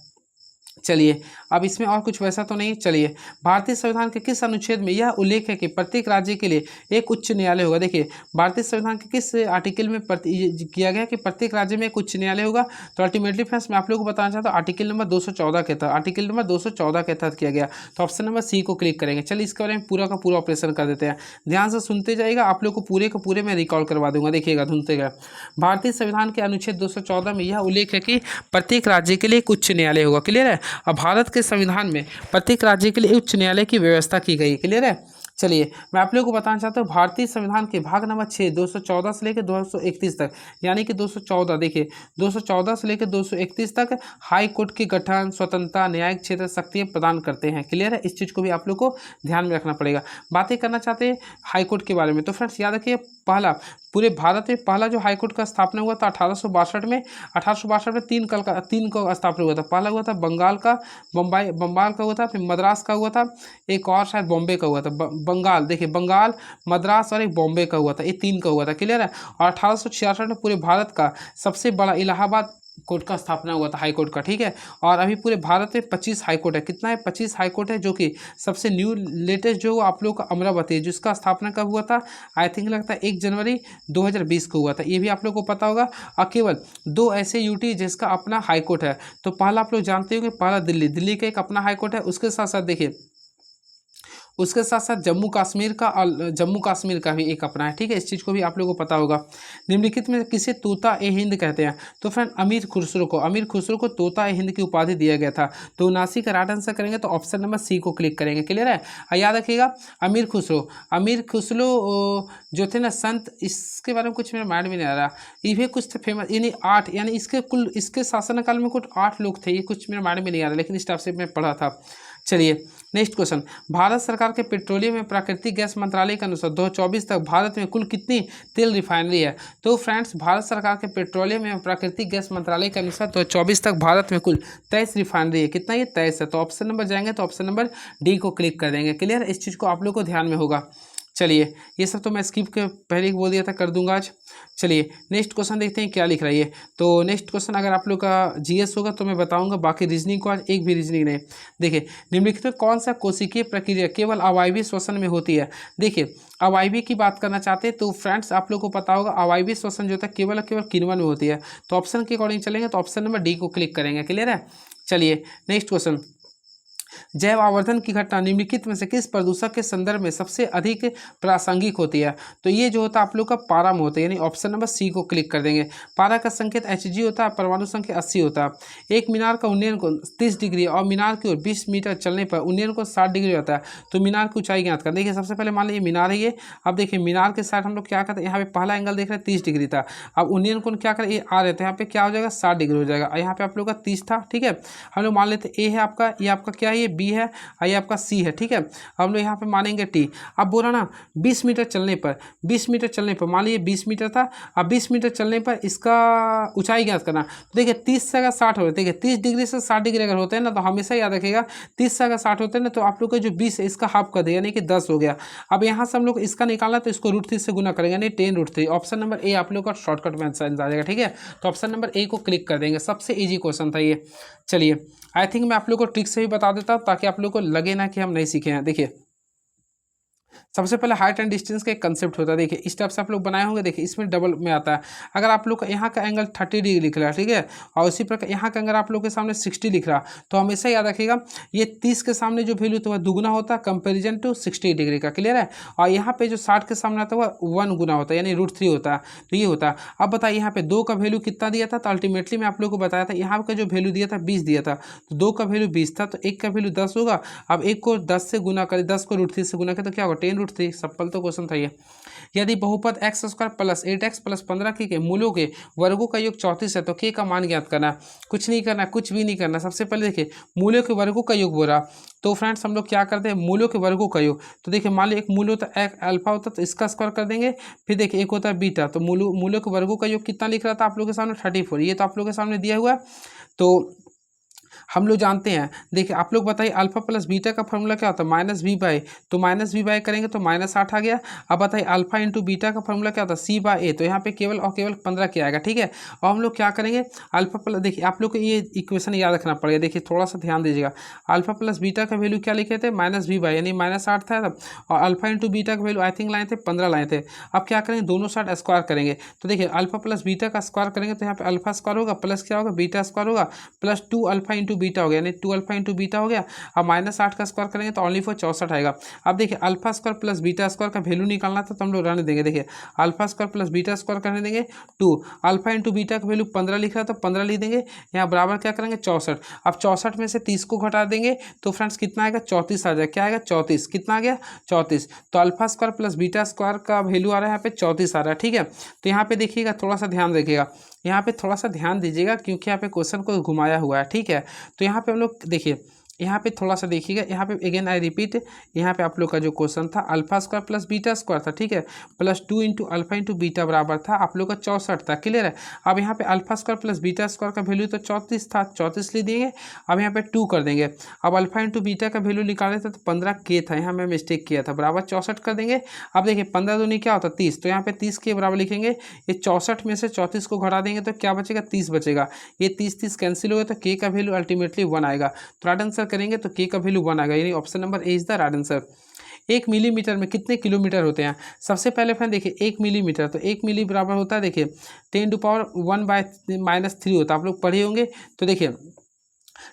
चलिए अब इसमें और कुछ वैसा तो नहीं। चलिए, भारतीय संविधान के किस अनुच्छेद में यह उल्लेख है कि प्रत्येक राज्य के लिए एक उच्च न्यायालय होगा। देखिए, भारतीय संविधान के किस आर्टिकल में किया गया कि प्रत्येक राज्य में एक उच्च न्यायालय होगा। तो अल्टीमेटली फ्रेंड्स मैं आप लोगों को बताना चाहता हूँ आर्टिकल नंबर 214 के तहत, आर्टिकल नंबर 214 के तहत किया गया। तो ऑप्शन नंबर सी को क्लिक करेंगे। चलिए इसके बारे में पूरा का पूरा ऑपरेशन कर देते हैं। ध्यान से सुनते जाइएगा, आप लोग को पूरे के पूरे मैं रिकॉल करवा दूंगा। देखिएगा, सुनते गए। भारतीय संविधान के अनुच्छेद 214 में यह उल्लेख है कि प्रत्येक राज्य के लिए एक उच्च न्यायालय होगा। क्लियर है। अब भारत के संविधान में प्रत्येक राज्य के लिए उच्च न्यायालय की व्यवस्था की गई। क्लियर है। चलिए मैं आप लोगों को बताना चाहता हूँ भारतीय संविधान के भाग नंबर 6 214 से लेकर 231 तक, यानी कि 214, देखिए 214 से लेकर 231 तक हाई कोर्ट की गठन, स्वतंत्रता, न्यायिक क्षेत्र शक्तियाँ प्रदान करते हैं। क्लियर है। इस चीज़ को भी आप लोग को ध्यान में रखना पड़ेगा। बातें करना चाहते हैं हाई कोर्ट के बारे में, तो फ्रेंड्स याद रखिए पहला पूरे भारत में पहला जो हाई कोर्ट का स्थापना हुआ था 1862 में। 1862 में तीन का स्थापना हुआ था। पहला हुआ था बंगाल का, बंगाल का हुआ था, फिर मद्रास का हुआ था, एक और शायद बॉम्बे का हुआ था। बंगाल, देखिए बंगाल, मद्रास और एक बॉम्बे का हुआ था। ये तीन का हुआ था। क्लियर है। और 1866 में पूरे भारत का सबसे बड़ा इलाहाबाद कोर्ट का स्थापना हुआ था, हाई कोर्ट का। ठीक है। और अभी पूरे भारत में 25 हाई कोर्ट है। कितना है? 25 हाई कोर्ट है, जो कि सबसे न्यू लेटेस्ट जो आप लोग का अमरावती है, जिसका स्थापना कब हुआ था? आई थिंक लगता है 1 जनवरी 2020 को हुआ था। ये भी आप लोग को पता होगा। और केवल 2 ऐसे यूटी जिसका अपना हाई कोर्ट है। तो पहला आप लोग जानते हो कि पहला दिल्ली का एक अपना हाई कोर्ट है। उसके साथ साथ देखिए, उसके साथ साथ जम्मू कश्मीर का भी एक अपना है। ठीक है। इस चीज़ को भी आप लोगों को पता होगा। निम्नलिखित में किसे तोता ए हिंद कहते हैं? तो फ्रेंड अमीर खुसरो को तोता ए हिंद की उपाधि दिया गया था। तो 79 का राइट आंसर करेंगे तो ऑप्शन नंबर सी को क्लिक करेंगे। क्लियर है। याद रखिएगा अमीर खुसरो जो थे ना संत, इसके बारे में कुछ मेरे माइंड में नहीं आ रहा। ये भी कुछ थे फेमस, यानी 8, यानी इसके शासनकाल में कुछ 8 लोग थे। ये कुछ मेरे माइंड में नहीं आ रहा, लेकिन इस टाइप से मैं पढ़ा था। चलिए नेक्स्ट क्वेश्चन, भारत सरकार के पेट्रोलियम एवं प्राकृतिक गैस मंत्रालय के अनुसार 2024 तक भारत में कुल कितनी तेल रिफाइनरी है? तो फ्रेंड्स भारत सरकार के पेट्रोलियम एवं प्राकृतिक गैस मंत्रालय के अनुसार 2024 तक भारत में कुल 23 रिफाइनरी है। कितना? ये 23 है। तो ऑप्शन नंबर जाएंगे तो ऑप्शन नंबर डी को क्लिक कर देंगे। क्लियर। इस चीज़ को आप लोग को ध्यान में होगा। चलिए ये सब तो मैं स्किप के पहले ही बोल दिया था, कर दूंगा आज। चलिए नेक्स्ट क्वेश्चन देखते हैं क्या लिख रहा है ये। तो नेक्स्ट क्वेश्चन अगर आप लोग का जीएस होगा तो मैं बताऊंगा, बाकी रीजनिंग को आज एक भी रीजनिंग नहीं। देखिए निम्नलिखित में कौन सा कोशिकीय प्रक्रिया केवल अवायवीय श्वसन में होती है? देखिए अवायवीय की बात करना चाहते हैं तो फ्रेंड्स आप लोग को पता होगा अवायवीय श्वसन जो होता है केवल किण्वन में होती है। तो ऑप्शन के अकॉर्डिंग चलेंगे तो ऑप्शन नंबर डी को क्लिक करेंगे। क्लियर है। चलिए नेक्स्ट क्वेश्चन, जैव आवर्धन की घटना निम्नलिखित में से किस प्रदूषक के संदर्भ में सबसे अधिक प्रासंगिक होती है? तो ये जो होता है आप लोग का पारा में होता है, यानी ऑप्शन नंबर सी को क्लिक कर देंगे। पारा का संकेत Hg होता है, परमाणु संख्या 80 होता है। एक मीनार का उन्नयन कोण 30 डिग्री और मीनार की ओर 20 मीटर चलने पर उन्नयन कोण 60 डिग्री होता है। तो मीनार की ऊंचाई ज्ञात कर। देखिए सबसे पहले मान लीजिए मीनार है ये। अब देखिए मीनार के साथ हम लोग क्या करते हैं, यहाँ पे पहला एंगल देख रहे हैं 30 डिग्री था। अब उन्नयन कोण क्या करें, ये आ रहे थे, यहाँ पे क्या हो जाएगा 60 डिग्री हो जाएगा। यहाँ पे आप लोग का 30 था। ठीक है। हम लोग मान लेते ए है आपका, ये आपका क्या है, ये बी है, ये आपका सी है। ठीक है। हम लोग यहाँ पे मानेंगे टी। अब बोला ना 20 मीटर चलने पर मान लीजिए 20 मीटर था। अब 20 मीटर चलने पर इसका ऊंचाई ज्ञात करना। तो देखिए 30 से अगर 60 हो, देखिए 30 डिग्री से 60 डिग्री अगर होते हैं ना तो हमेशा याद रखिएगा 30 से अगर 60 होते हैं ना तो आप लोग का जो 20 है इसका हाफ कर देगा, यानी कि 10 हो गया। अब यहाँ से हम लोग इसका निकालना तो इसको √3 से गुना करेंगे, यानी 10√3। ऑप्शन नंबर ए आप लोग का शॉर्टकट में आंसर आ जाएगा। ठीक है। तो ऑप्शन नंबर ए को क्लिक कर देंगे। सबसे ईजी क्वेश्चन था ये। चलिए आई थिंक मैं आप लोग को ट्रिक से भी बता देता हूँ ताकि आप लोग को लगे ना कि हम नहीं सीखे हैं। देखिए सबसे पहले हाइट एंड डिस्टेंस का एक कंसेप्ट होता है। देखिए इस टाइप से आप लोग बनाए होंगे। देखिए इसमें डबल में आता है। अगर आप लोग का यहाँ का एंगल 30 डिग्री लिख रहा है, ठीक है, और उसी प्रकार यहाँ का अगर आप लोग के सामने 60 लिख रहा, तो हमेशा याद रखिएगा ये 30 के सामने जो वैल्यू तो वह दुगुना होता है कंपेरिजन टू 60 डिग्री का। क्लियर है। और यहाँ पे जो 60 के सामने आता है वह 1 गुना होता है, यानी √3 होता है। तो ये होता है। अब बताइए यहाँ पे 2 का वैल्यू कितना दिया था? तो अल्टीमेटली मैं आप लोग को बताया था यहाँ का जो वैल्यू दिया था 20 दिया था। तो 2 का वैल्यू 20 था, तो 1 का वैल्यू 10 होगा। अब 1 को 10 से गुना करें, 10 को √3 से गुना करें तो क्या होगा 10√3। सिंपल तो क्वेश्चन था ये। यदि बहुपद x² + 8x + 15 के मूलों के वर्गों का योग 34 है तो k का मान ज्ञात करना। कुछ नहीं करना, कुछ भी नहीं करना। सबसे पहले देखिए मूलों के वर्गों का योग बोला, तो फ्रेंड्स हम लोग क्या करते हैं मूलों के वर्गों का योग। तो देखिए मान लो एक मूल होता है, एक अल्फा होता है, तो इसका स्क्वायर कर देंगे। फिर देखिए एक होता है बीटा, तो मूलों के वर्गों का योग कितना लिख रहा था आप लोग के सामने 34। ये तो आप लोग के सामने दिया हुआ है। तो हम लोग जानते हैं, देखिए आप लोग बताइए अल्फा प्लस बीटा का फॉर्मूला क्या होता है, माइनस वी बाई, तो माइनस वी बाई करेंगे तो -8 आ गया। अब बताइए अल्फा इंटू बीटा का फॉर्मूला क्या होता है, सी बाई ए, तो यहाँ पे केवल और केवल 15 किया आएगा। ठीक है, और हम लोग क्या करेंगे, अल्फा प्लस, देखिए आप लोग को ये इक्वेशन याद रखना पड़ेगा। देखिए थोड़ा सा ध्यान दीजिएगा, अल्फा प्लस बीटा का वैल्यू क्या लिखे थे, माइनस वी बाई, यानी -8 था तब, और अल्फा इंटू बीटा का वैल्यू आई थिंक लाए थे 15 लाए थे। अब क्या करेंगे, दोनों साइड स्क्वायर करेंगे, तो देखिए अल्फा प्लस बीटा का स्क्वायर करेंगे तो यहाँ पे अल्फा स्क्वायर होगा, प्लस क्या होगा, बीटा स्क्वायर होगा, प्लस 2 अल्फा इंटू बीटा हो गया, यानी 2 अल्फा इंटू बीटा हो गया। अब -8 का स्क्वायर करेंगे तो ओनली फॉर 64 आएगा। अब देखिए alpha square plus beta square का वैल्यू निकालना था तो हम लोग रहने देंगे। देखिए alpha square plus beta square करने देंगे 2, अल्फा इंटू बीटा का वैल्यू 15 लिख रहा है तो 15 लिख देंगे, यहाँ बराबर क्या करेंगे 64। अब 64 में से 30 को घटा देंगे तो फ्रेंड्स कितना आएगा, 34 आ जाएगा। क्या आएगा, 34, कितना आ गया 34। तो alpha square plus beta square का वैल्यू आ रहा है यहाँ पे 34 आ रहा है। ठीक है, तो यहाँ पे देखिएगा, थोड़ा सा ध्यान रखिएगा, यहाँ पे थोड़ा सा ध्यान दीजिएगा क्योंकि यहाँ पे क्वेश्चन को घुमाया हुआ है। ठीक है, तो यहाँ पे हम लोग देखिए, यहाँ पे थोड़ा सा देखिएगा, यहाँ पे अगेन आई रिपीट, यहाँ पे आप लोग का जो क्वेश्चन था alpha square plus beta square था। ठीक है, plus 2 into alpha into beta बराबर था आप लोग का 64 था। क्लियर है, अब यहाँ पे alpha square plus beta square का वैल्यू तो 34 था, 34 ले देंगे। अब यहाँ पे 2 कर देंगे, अब अल्फा इंटू बीटा का वैल्यू निकाले थे तो 15 के था, यहाँ मैं मिस्टेक किया था, बराबर 64 कर देंगे। अब देखिए 15 दूनी क्या होता है 30, तो यहाँ पे 30 के बराबर लिखेंगे। ये 64 में से 34 को घटा देंगे तो क्या बचेगा, 30 बचेगा। ये 30 कैंसिल हो गया तो के का वैल्यू अल्टीमेटली 1 आएगा। तो राइट आंसर करेंगे तो के का वैल्यू 1 आएगा, यानी option number A is the right answer. 1 millimetre में कितने किलोमीटर होते हैं, सबसे पहले फ्रेंड देखिए 1 मिलीमीटर, तो 1 मिली बराबर होता है देखिए 10⁻⁻³ होता है, आप लोग पढ़े होंगे। तो देखिए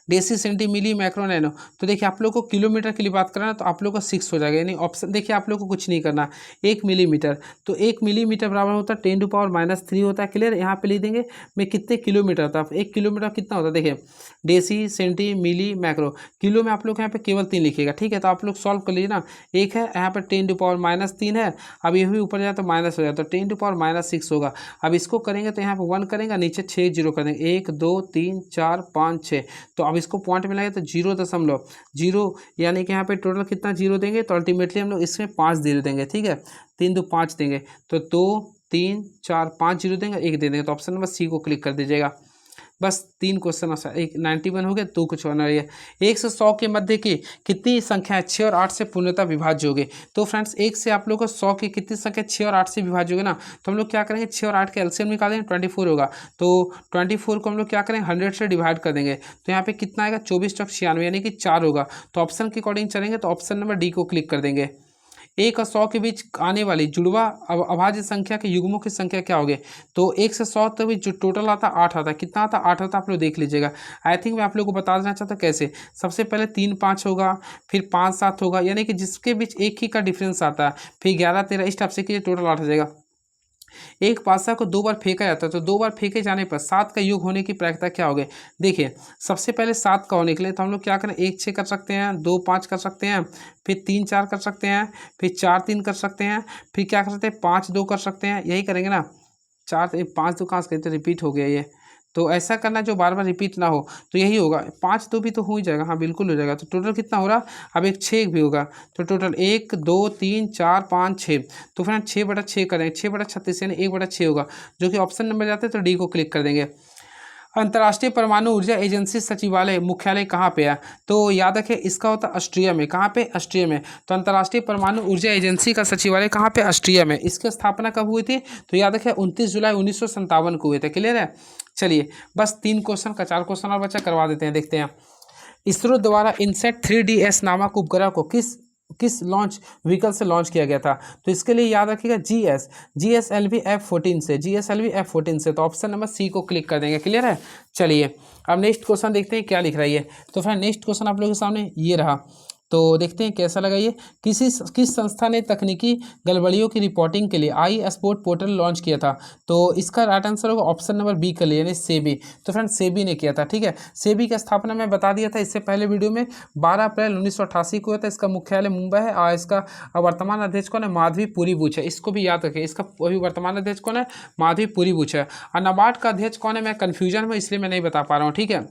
deci centi milli micro nano, तो देखिए आप लोग को किलोमीटर के लिए बात करना तो आप लोग का 6 हो जाएगा, यानी ऑप्शन देखिए आप लोग को कुछ नहीं करना। 1 मिलीमीटर, तो 1 मिलीमीटर बराबर होता है 10⁻³ होता है। क्लियर, यहाँ पे लिख देंगे मैं कितने किलोमीटर था, 1 किलोमीटर कितना होता है, देखिए deci centi milli micro, kilo में आप लोग यहाँ पे केवल 3 लिखिएगा। ठीक है, तो आप लोग सॉल्व कर लीजिए ना, एक है यहाँ पर 10⁻³ है, अब ये भी ऊपर जाए तो माइनस हो जाए तो 10⁻6 होगा। अब इसको करेंगे तो यहाँ पर 1 करेंगे, नीचे 6 जीरो कर देंगे, 1 2 3 4 5 6, तो अब इसको पॉइंट में लगाए तो 0.0, यानी कि यहाँ पे टोटल कितना जीरो देंगे, तो अल्टीमेटली हम लोग इसमें 5 जीरो देंगे। ठीक है, 3 2 5 देंगे, तो 2 3 4 5 जीरो देंगे, 1 दे देंगे, तो ऑप्शन नंबर सी को क्लिक कर दीजिएगा। बस 3 क्वेश्चन, एक 91 हो गया, 2 कुछ होना है। 1 से 100 के मध्य की कितनी संख्या है 6 और 8 से पूर्णतः विभाज्य होगी। तो फ्रेंड्स 1 से आप लोग को 100 की कितनी संख्या 6 और 8 से विभाज्य होगी ना, तो हम लोग क्या करेंगे 6 और 8 के एलसीएम निकालेंगे, 24 होगा, तो 24 को हम लोग क्या करेंगे 100 से डिवाइड कर देंगे, तो यहाँ पे कितना आएगा 24 × 96, यानी कि 4 होगा। तो ऑप्शन के अकॉर्डिंग चलेंगे तो ऑप्शन नंबर डी को क्लिक कर देंगे। 1 और 100 के बीच आने वाली जुड़वा अभाज्य संख्या के युग्मों की संख्या क्या होगी, तो 1 से 100 के बीच जो टोटल आता है 8 आता है, कितना आता है 8 आता है, आप लोग देख लीजिएगा। आई थिंक मैं आप लोग को बता देना चाहता हूँ कैसे, सबसे पहले 3 5 होगा, फिर 5 7 होगा, यानी कि जिसके बीच एक ही का डिफरेंस आता है, फिर 11 13 इस टाइप से कि टोटल 8 हो जाएगा। एक पासा को 2 बार फेंका जाता है, तो 2 बार फेंके जाने पर 7 का योग होने की प्रायिकता क्या होगी। देखिए सबसे पहले 7 का होने के लिए तो हम लोग क्या करें 1 6 कर सकते हैं, 2 5 कर सकते हैं, फिर 3 4 कर सकते हैं, फिर 4 3 कर सकते हैं, फिर क्या कर सकते हैं 5 2 कर सकते हैं, यही करेंगे ना। 4 5 2 कहाँ से कहते रिपीट हो गया ये, तो ऐसा करना जो बार बार रिपीट ना हो, तो यही होगा 5 2 भी तो हो ही जाएगा, हाँ बिल्कुल हो जाएगा। तो टोटल कितना हो रहा, अब एक 6 भी होगा, तो टोटल 1 2 3 4 5 6, तो फ्रेंड 6/6 करें, 6/36 यानी 1/6 होगा, जो कि ऑप्शन नंबर जाते हैं तो डी को क्लिक कर देंगे। अंतर्राष्ट्रीय परमाणु ऊर्जा एजेंसी सचिवालय मुख्यालय कहाँ पे है, तो याद रखें इसका होता है ऑस्ट्रिया में। कहाँ पे, ऑस्ट्रिया में। तो अंतर्राष्ट्रीय परमाणु ऊर्जा एजेंसी का सचिवालय कहाँ पे, ऑस्ट्रिया में। इसकी स्थापना कब हुई थी, तो याद रखें 29 जुलाई 1957 को हुए थे। क्लियर है, चलिए बस 3 क्वेश्चन का 4 क्वेश्चन और बच्चा करवा देते हैं, देखते हैं। इसरो द्वारा इनसेट 3DS नामक उपग्रह को किस लॉन्च व्हीकल से लॉन्च किया गया था, तो इसके लिए याद रखिएगा GSLV F14 से, GSLV F14 से, तो ऑप्शन नंबर सी को क्लिक कर देंगे। क्लियर है, चलिए अब नेक्स्ट क्वेश्चन देखते हैं क्या लिख रहा है ये। तो फ्रेंड नेक्स्ट क्वेश्चन आप लोगों के सामने ये रहा, तो देखते हैं कैसा लगा ये। किस संस्था ने तकनीकी गड़बड़ियों की रिपोर्टिंग के लिए iSpot पोर्टल लॉन्च किया था, तो इसका राइट आंसर होगा ऑप्शन नंबर बी कर लिए, यानी सेबी। तो फ्रेंड सेबी ने किया था। ठीक है, सेबी की स्थापना मैं बता दिया था इससे पहले वीडियो में, 12 अप्रैल 1988 को हुआ था। इसका मुख्यालय मुंबई है और इसका वर्तमान अध्यक्ष कौन है, माधवी पुरी बुच है। इसको भी याद रखें, इसका अभी वर्तमान अध्यक्ष कौन है, माधवी पुरी बुच है। और नाबार्ड का अध्यक्ष कौन है, मैं कन्फ्यूजन में इसलिए मैं नहीं बता पा रहा हूँ। ठीक है,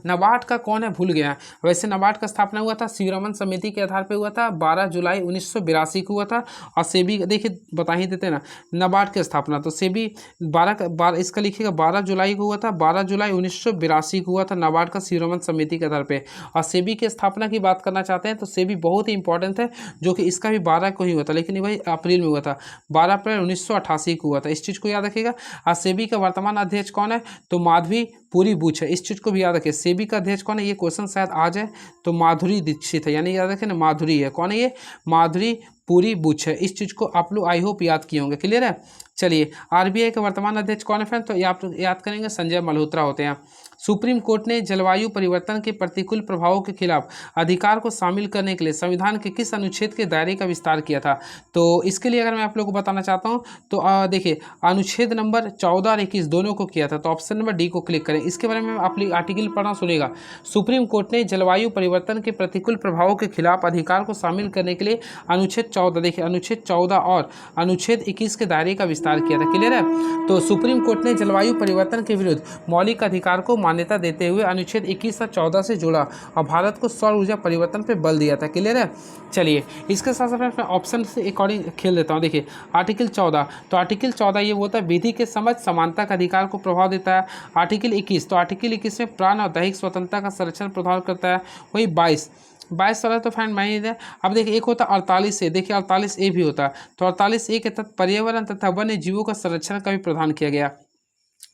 नाबार्ड का कौन है, भूल गया। वैसे नाबार्ड का स्थापना हुआ था शिवरमन समिति के आधार पे हुआ था, 12 जुलाई 1982 को हुआ था। और सेबी देखिए बता ही देते ना नाबार्ड की स्थापना, तो सेबी 12 इसका लिखिएगा 12 जुलाई को हुआ था, 12 जुलाई 1982 को हुआ था नाबार्ड का शिवरमन समिति के आधार पे। और सेबी की स्थापना की बात करना चाहते हैं तो सेबी बहुत ही इंपॉर्टेंट है, जो कि इसका भी 12 को ही हुआ था, लेकिन वही अप्रैल में हुआ था, 12 अप्रैल 1988 को हुआ था। इस चीज़ को याद रखिएगा। और सेबी का वर्तमान अध्यक्ष कौन है, तो माधवी पूरी बुच है। इस चीज़ को भी याद रखें। सेबी का अध्यक्ष कौन है, ये क्वेश्चन शायद आ जाए, तो माधुरी दीक्षित है, यानी याद रखें ना माधुरी है। कौन है ये, माधुरी पूरी बुच है। इस चीज़ को आप लोग आई होप याद किए होंगे। क्लियर है। चलिए आरबीआई के वर्तमान अध्यक्ष कौन है फ्रेंड, तो ये आप याद करेंगे संजय मल्होत्रा होते हैं। सुप्रीम कोर्ट ने जलवायु परिवर्तन के प्रतिकूल प्रभावों के खिलाफ अधिकार को शामिल करने के लिए संविधान के किस अनुच्छेद के दायरे का विस्तार किया था, तो इसके लिए अगर मैं आप लोगों को बताना चाहता हूं तो देखिए अनुच्छेद नंबर 14 और 21 दोनों को किया था, तो ऑप्शन नंबर डी को क्लिक करें। इसके बारे में आप आर्टिकल पढ़ना सुनेगा। सुप्रीम कोर्ट ने जलवायु परिवर्तन के प्रतिकूल प्रभावों के खिलाफ अधिकार को शामिल करने के लिए अनुच्छेद 14, देखिए अनुच्छेद 14 और अनुच्छेद 21 के दायरे का विस्तार किया था। क्लियर है। तो सुप्रीम कोर्ट ने जलवायु परिवर्तन के विरुद्ध मौलिक अधिकार को मान्यता देते हुए अनुच्छेद 21 और 14 से जोड़ा और भारत को सौर ऊर्जा परिवर्तन पर बल दिया था। क्लियर है। चलिए इसके साथ साथ मैं ऑप्शन से अकॉर्डिंग खेल देता हूँ। देखिए आर्टिकल 14, तो आर्टिकल 14 ये होता है विधि के समझ समानता का अधिकार को प्रभाव देता है। आर्टिकल 21, तो आर्टिकल 21 में प्राण और दैहिक स्वतंत्रता का संरक्षण प्रभाव करता है। वही 22 वाला तो फ्रेंड मैं ही है। अब देखिए एक होता है 48A, देखिए 48A भी होता है, तो 48A के तहत पर्यावरण तथा वन्य जीवों का संरक्षण का भी प्रावधान किया गया।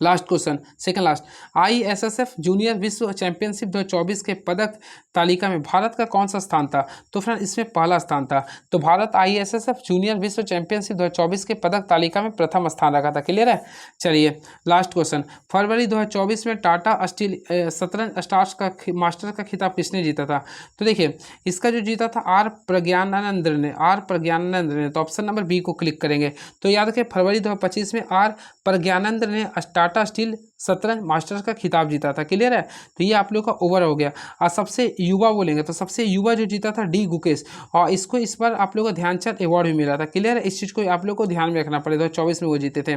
Last question, second last, ISSF junior विश्व चैंपियनशिप 2024 के पदक तालिका में भारत का कौन सा स्थान था, तो फ्रेंड इसमें पहला स्थान था। तो भारत ISSF जूनियर विश्व चैंपियनशिप 2024 के पदक तालिका में प्रथम स्थान रखा था। क्लियर है। चलिए लास्ट क्वेश्चन, फरवरी 2024 में टाटा स्टील शतरंज स्टार्स का मास्टर का खिताब किसने जीता था, तो देखिए इसका जो जीता था आर प्रज्ञानंद ने, तो ऑप्शन नंबर बी को क्लिक करेंगे। तो याद रखें फरवरी 2025 में आर प्रज्ञानंद ने टाटा स्टील शतरंज मास्टर्स का खिताब जीता था। क्लियर है। तो ये आप लोग का ओवर हो गया। और सबसे युवा बोलेंगे तो सबसे युवा जो जीता था डी गुकेश, और इसको इस बार आप लोग को ध्यानचंद अवार्ड भी मिला था। क्लियर है। इस चीज़ को आप लोग को ध्यान में रखना पड़ेगा। 2024 में वो जीते थे।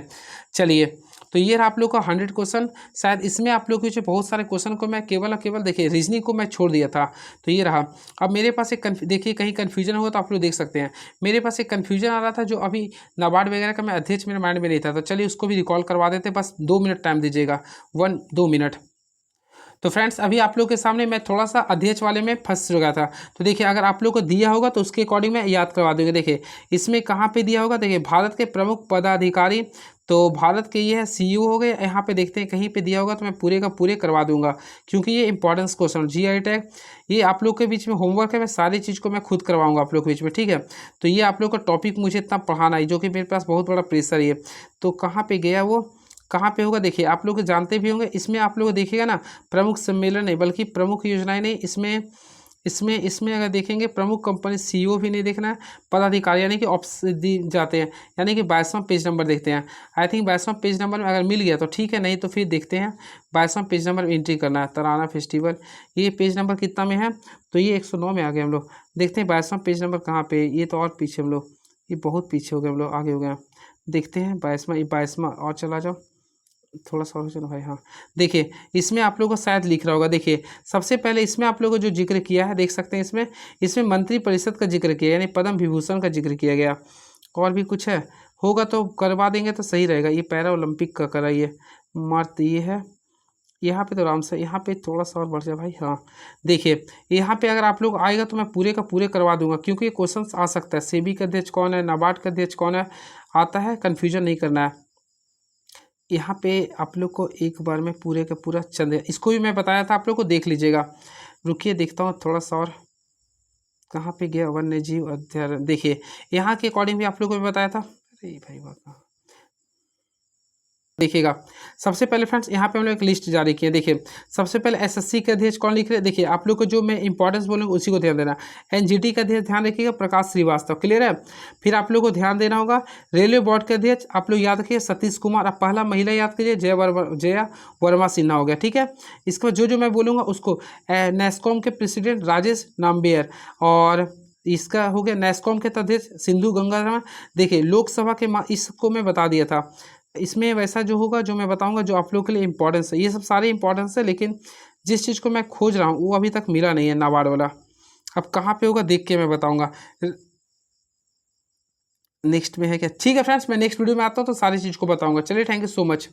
चलिए तो ये रहा आप लोग का 100 क्वेश्चन। शायद इसमें आप लोग के बहुत सारे क्वेश्चन को मैं केवल और केवल देखिए रीजनिंग को मैं छोड़ दिया था, तो ये रहा। अब मेरे पास एक देखिए कहीं कन्फ्यूजन हो तो आप लोग देख सकते हैं। मेरे पास एक कन्फ्यूजन आ रहा था जो अभी नाबार्ड वगैरह का मैं अध्यक्ष मेरे माइंड में नहीं था, तो चलिए उसको भी रिकॉल करवा देते। बस 2 मिनट टाइम दीजिएगा, 2 मिनट। तो फ्रेंड्स अभी आप लोग के सामने मैं थोड़ा सा अध्यक्ष वाले में फंस चुका था। तो देखिए अगर आप लोग को दिया होगा तो उसके अकॉर्डिंग मैं याद करवा दूंगा। देखिए इसमें कहाँ पे दिया होगा, देखिए भारत के प्रमुख पदाधिकारी, तो भारत के ये है CEO हो गए। यहाँ पे देखते हैं कहीं पे दिया होगा तो मैं पूरे का पूरे करवा दूंगा, क्योंकि ये इंपॉर्टेंस क्वेश्चन GI टैग ये आप लोग के बीच में होमवर्क है। मैं सारी चीज़ को मैं खुद करवाऊंगा आप लोग के बीच में, ठीक है। तो ये आप लोग का टॉपिक मुझे इतना पढ़ाना है, जो कि मेरे पास बहुत बड़ा प्रेशर है। तो कहाँ पे गया वो, कहाँ पे होगा, देखिए आप लोग जानते भी होंगे। इसमें आप लोग देखिएगा ना प्रमुख सम्मेलन नहीं बल्कि प्रमुख योजनाएं नहीं, इसमें अगर देखेंगे प्रमुख कंपनी CEO भी नहीं देखना है, पदाधिकारी यानी कि ऑप्शन दी जाते हैं, यानी कि 22वां पेज नंबर देखते हैं। आई थिंक 22वां पेज नंबर में अगर मिल गया तो ठीक है, नहीं तो फिर देखते हैं 22वां पेज नंबर एंट्री करना है। तराना फेस्टिवल ये पेज नंबर कितना में है, तो ये 109 में आ गए हम लोग। देखते हैं 22वां पेज नंबर कहाँ पे, ये तो और पीछे हम लोग, ये बहुत पीछे हो गए हम लोग, आगे हो गए। देखते हैं 22वां और चला जाओ थोड़ा सा और चलो भाई। हाँ देखिए इसमें आप लोगों को शायद लिख रहा होगा। देखिए सबसे पहले इसमें आप लोगों को जो जिक्र किया है देख सकते हैं, इसमें मंत्री परिषद का जिक्र किया, यानी पद्म विभूषण का जिक्र किया गया। और भी कुछ है होगा तो करवा देंगे तो सही रहेगा। ये पैरा ओलंपिक का कराइए मर्द, ये है यहाँ पे तो आराम से, यहाँ पे थोड़ा सा और बढ़ जाए भाई। हाँ देखिए यहाँ पे अगर आप लोग आएगा तो मैं पूरे का पूरे करवा दूंगा, क्योंकि ये क्वेश्चन आ सकता है। सेबी का अध्यक्ष कौन है, नाबार्ड का अध्यक्ष कौन है, आता है, कन्फ्यूजन नहीं करना है। यहाँ पे आप लोग को एक बार में पूरे का पूरा चंद्र, इसको भी मैं बताया था, आप लोग को देख लीजिएगा। रुकिए देखता हूँ थोड़ा सा और, कहाँ पे गया वन्य जीव अध्ययन। देखिए यहाँ के अकॉर्डिंग भी आप लोग को भी बताया था। अरे भाई बात देखिएगा सबसे पहले फ्रेंड्स यहाँ पे हम लोग एक लिस्ट जारी किए। देखिए सबसे पहले SSC के अध्यक्ष कौन लिख रहे हैं, देखिए आप लोग को जो मैं इंपॉर्टेंस बोलूँगा उसी को ध्यान देना। NGT का अध्यक्ष ध्यान रखिएगा प्रकाश श्रीवास्तव। क्लियर है। फिर आप लोग को ध्यान देना होगा रेलवे बोर्ड के अध्यक्ष आप लोग याद रखिए सतीश कुमार। अब पहला महिला याद कीजिए जया वर्मा सिन्हा हो गया, ठीक है। इसके बाद जो मैं बोलूँगा उसको NASSCOM के प्रेसिडेंट राजेश नाम्बियर, और इसका हो गया NASSCOM के अध्यक्ष सिंधु गंगा। देखिए लोकसभा के इसको मैं बता दिया था। इसमें वैसा जो होगा जो मैं बताऊंगा जो आप लोग के लिए इंपॉर्टेंस है, ये सब सारे इंपॉर्टेंस है, लेकिन जिस चीज़ को मैं खोज रहा हूँ वो अभी तक मिला नहीं है, नाबार्ड वाला। अब कहाँ पे होगा देख के मैं बताऊँगा। नेक्स्ट में है क्या? ठीक है फ्रेंड्स, मैं नेक्स्ट वीडियो में आता हूँ तो सारी चीज़ को बताऊँगा। चलिए, थैंक यू सो मच।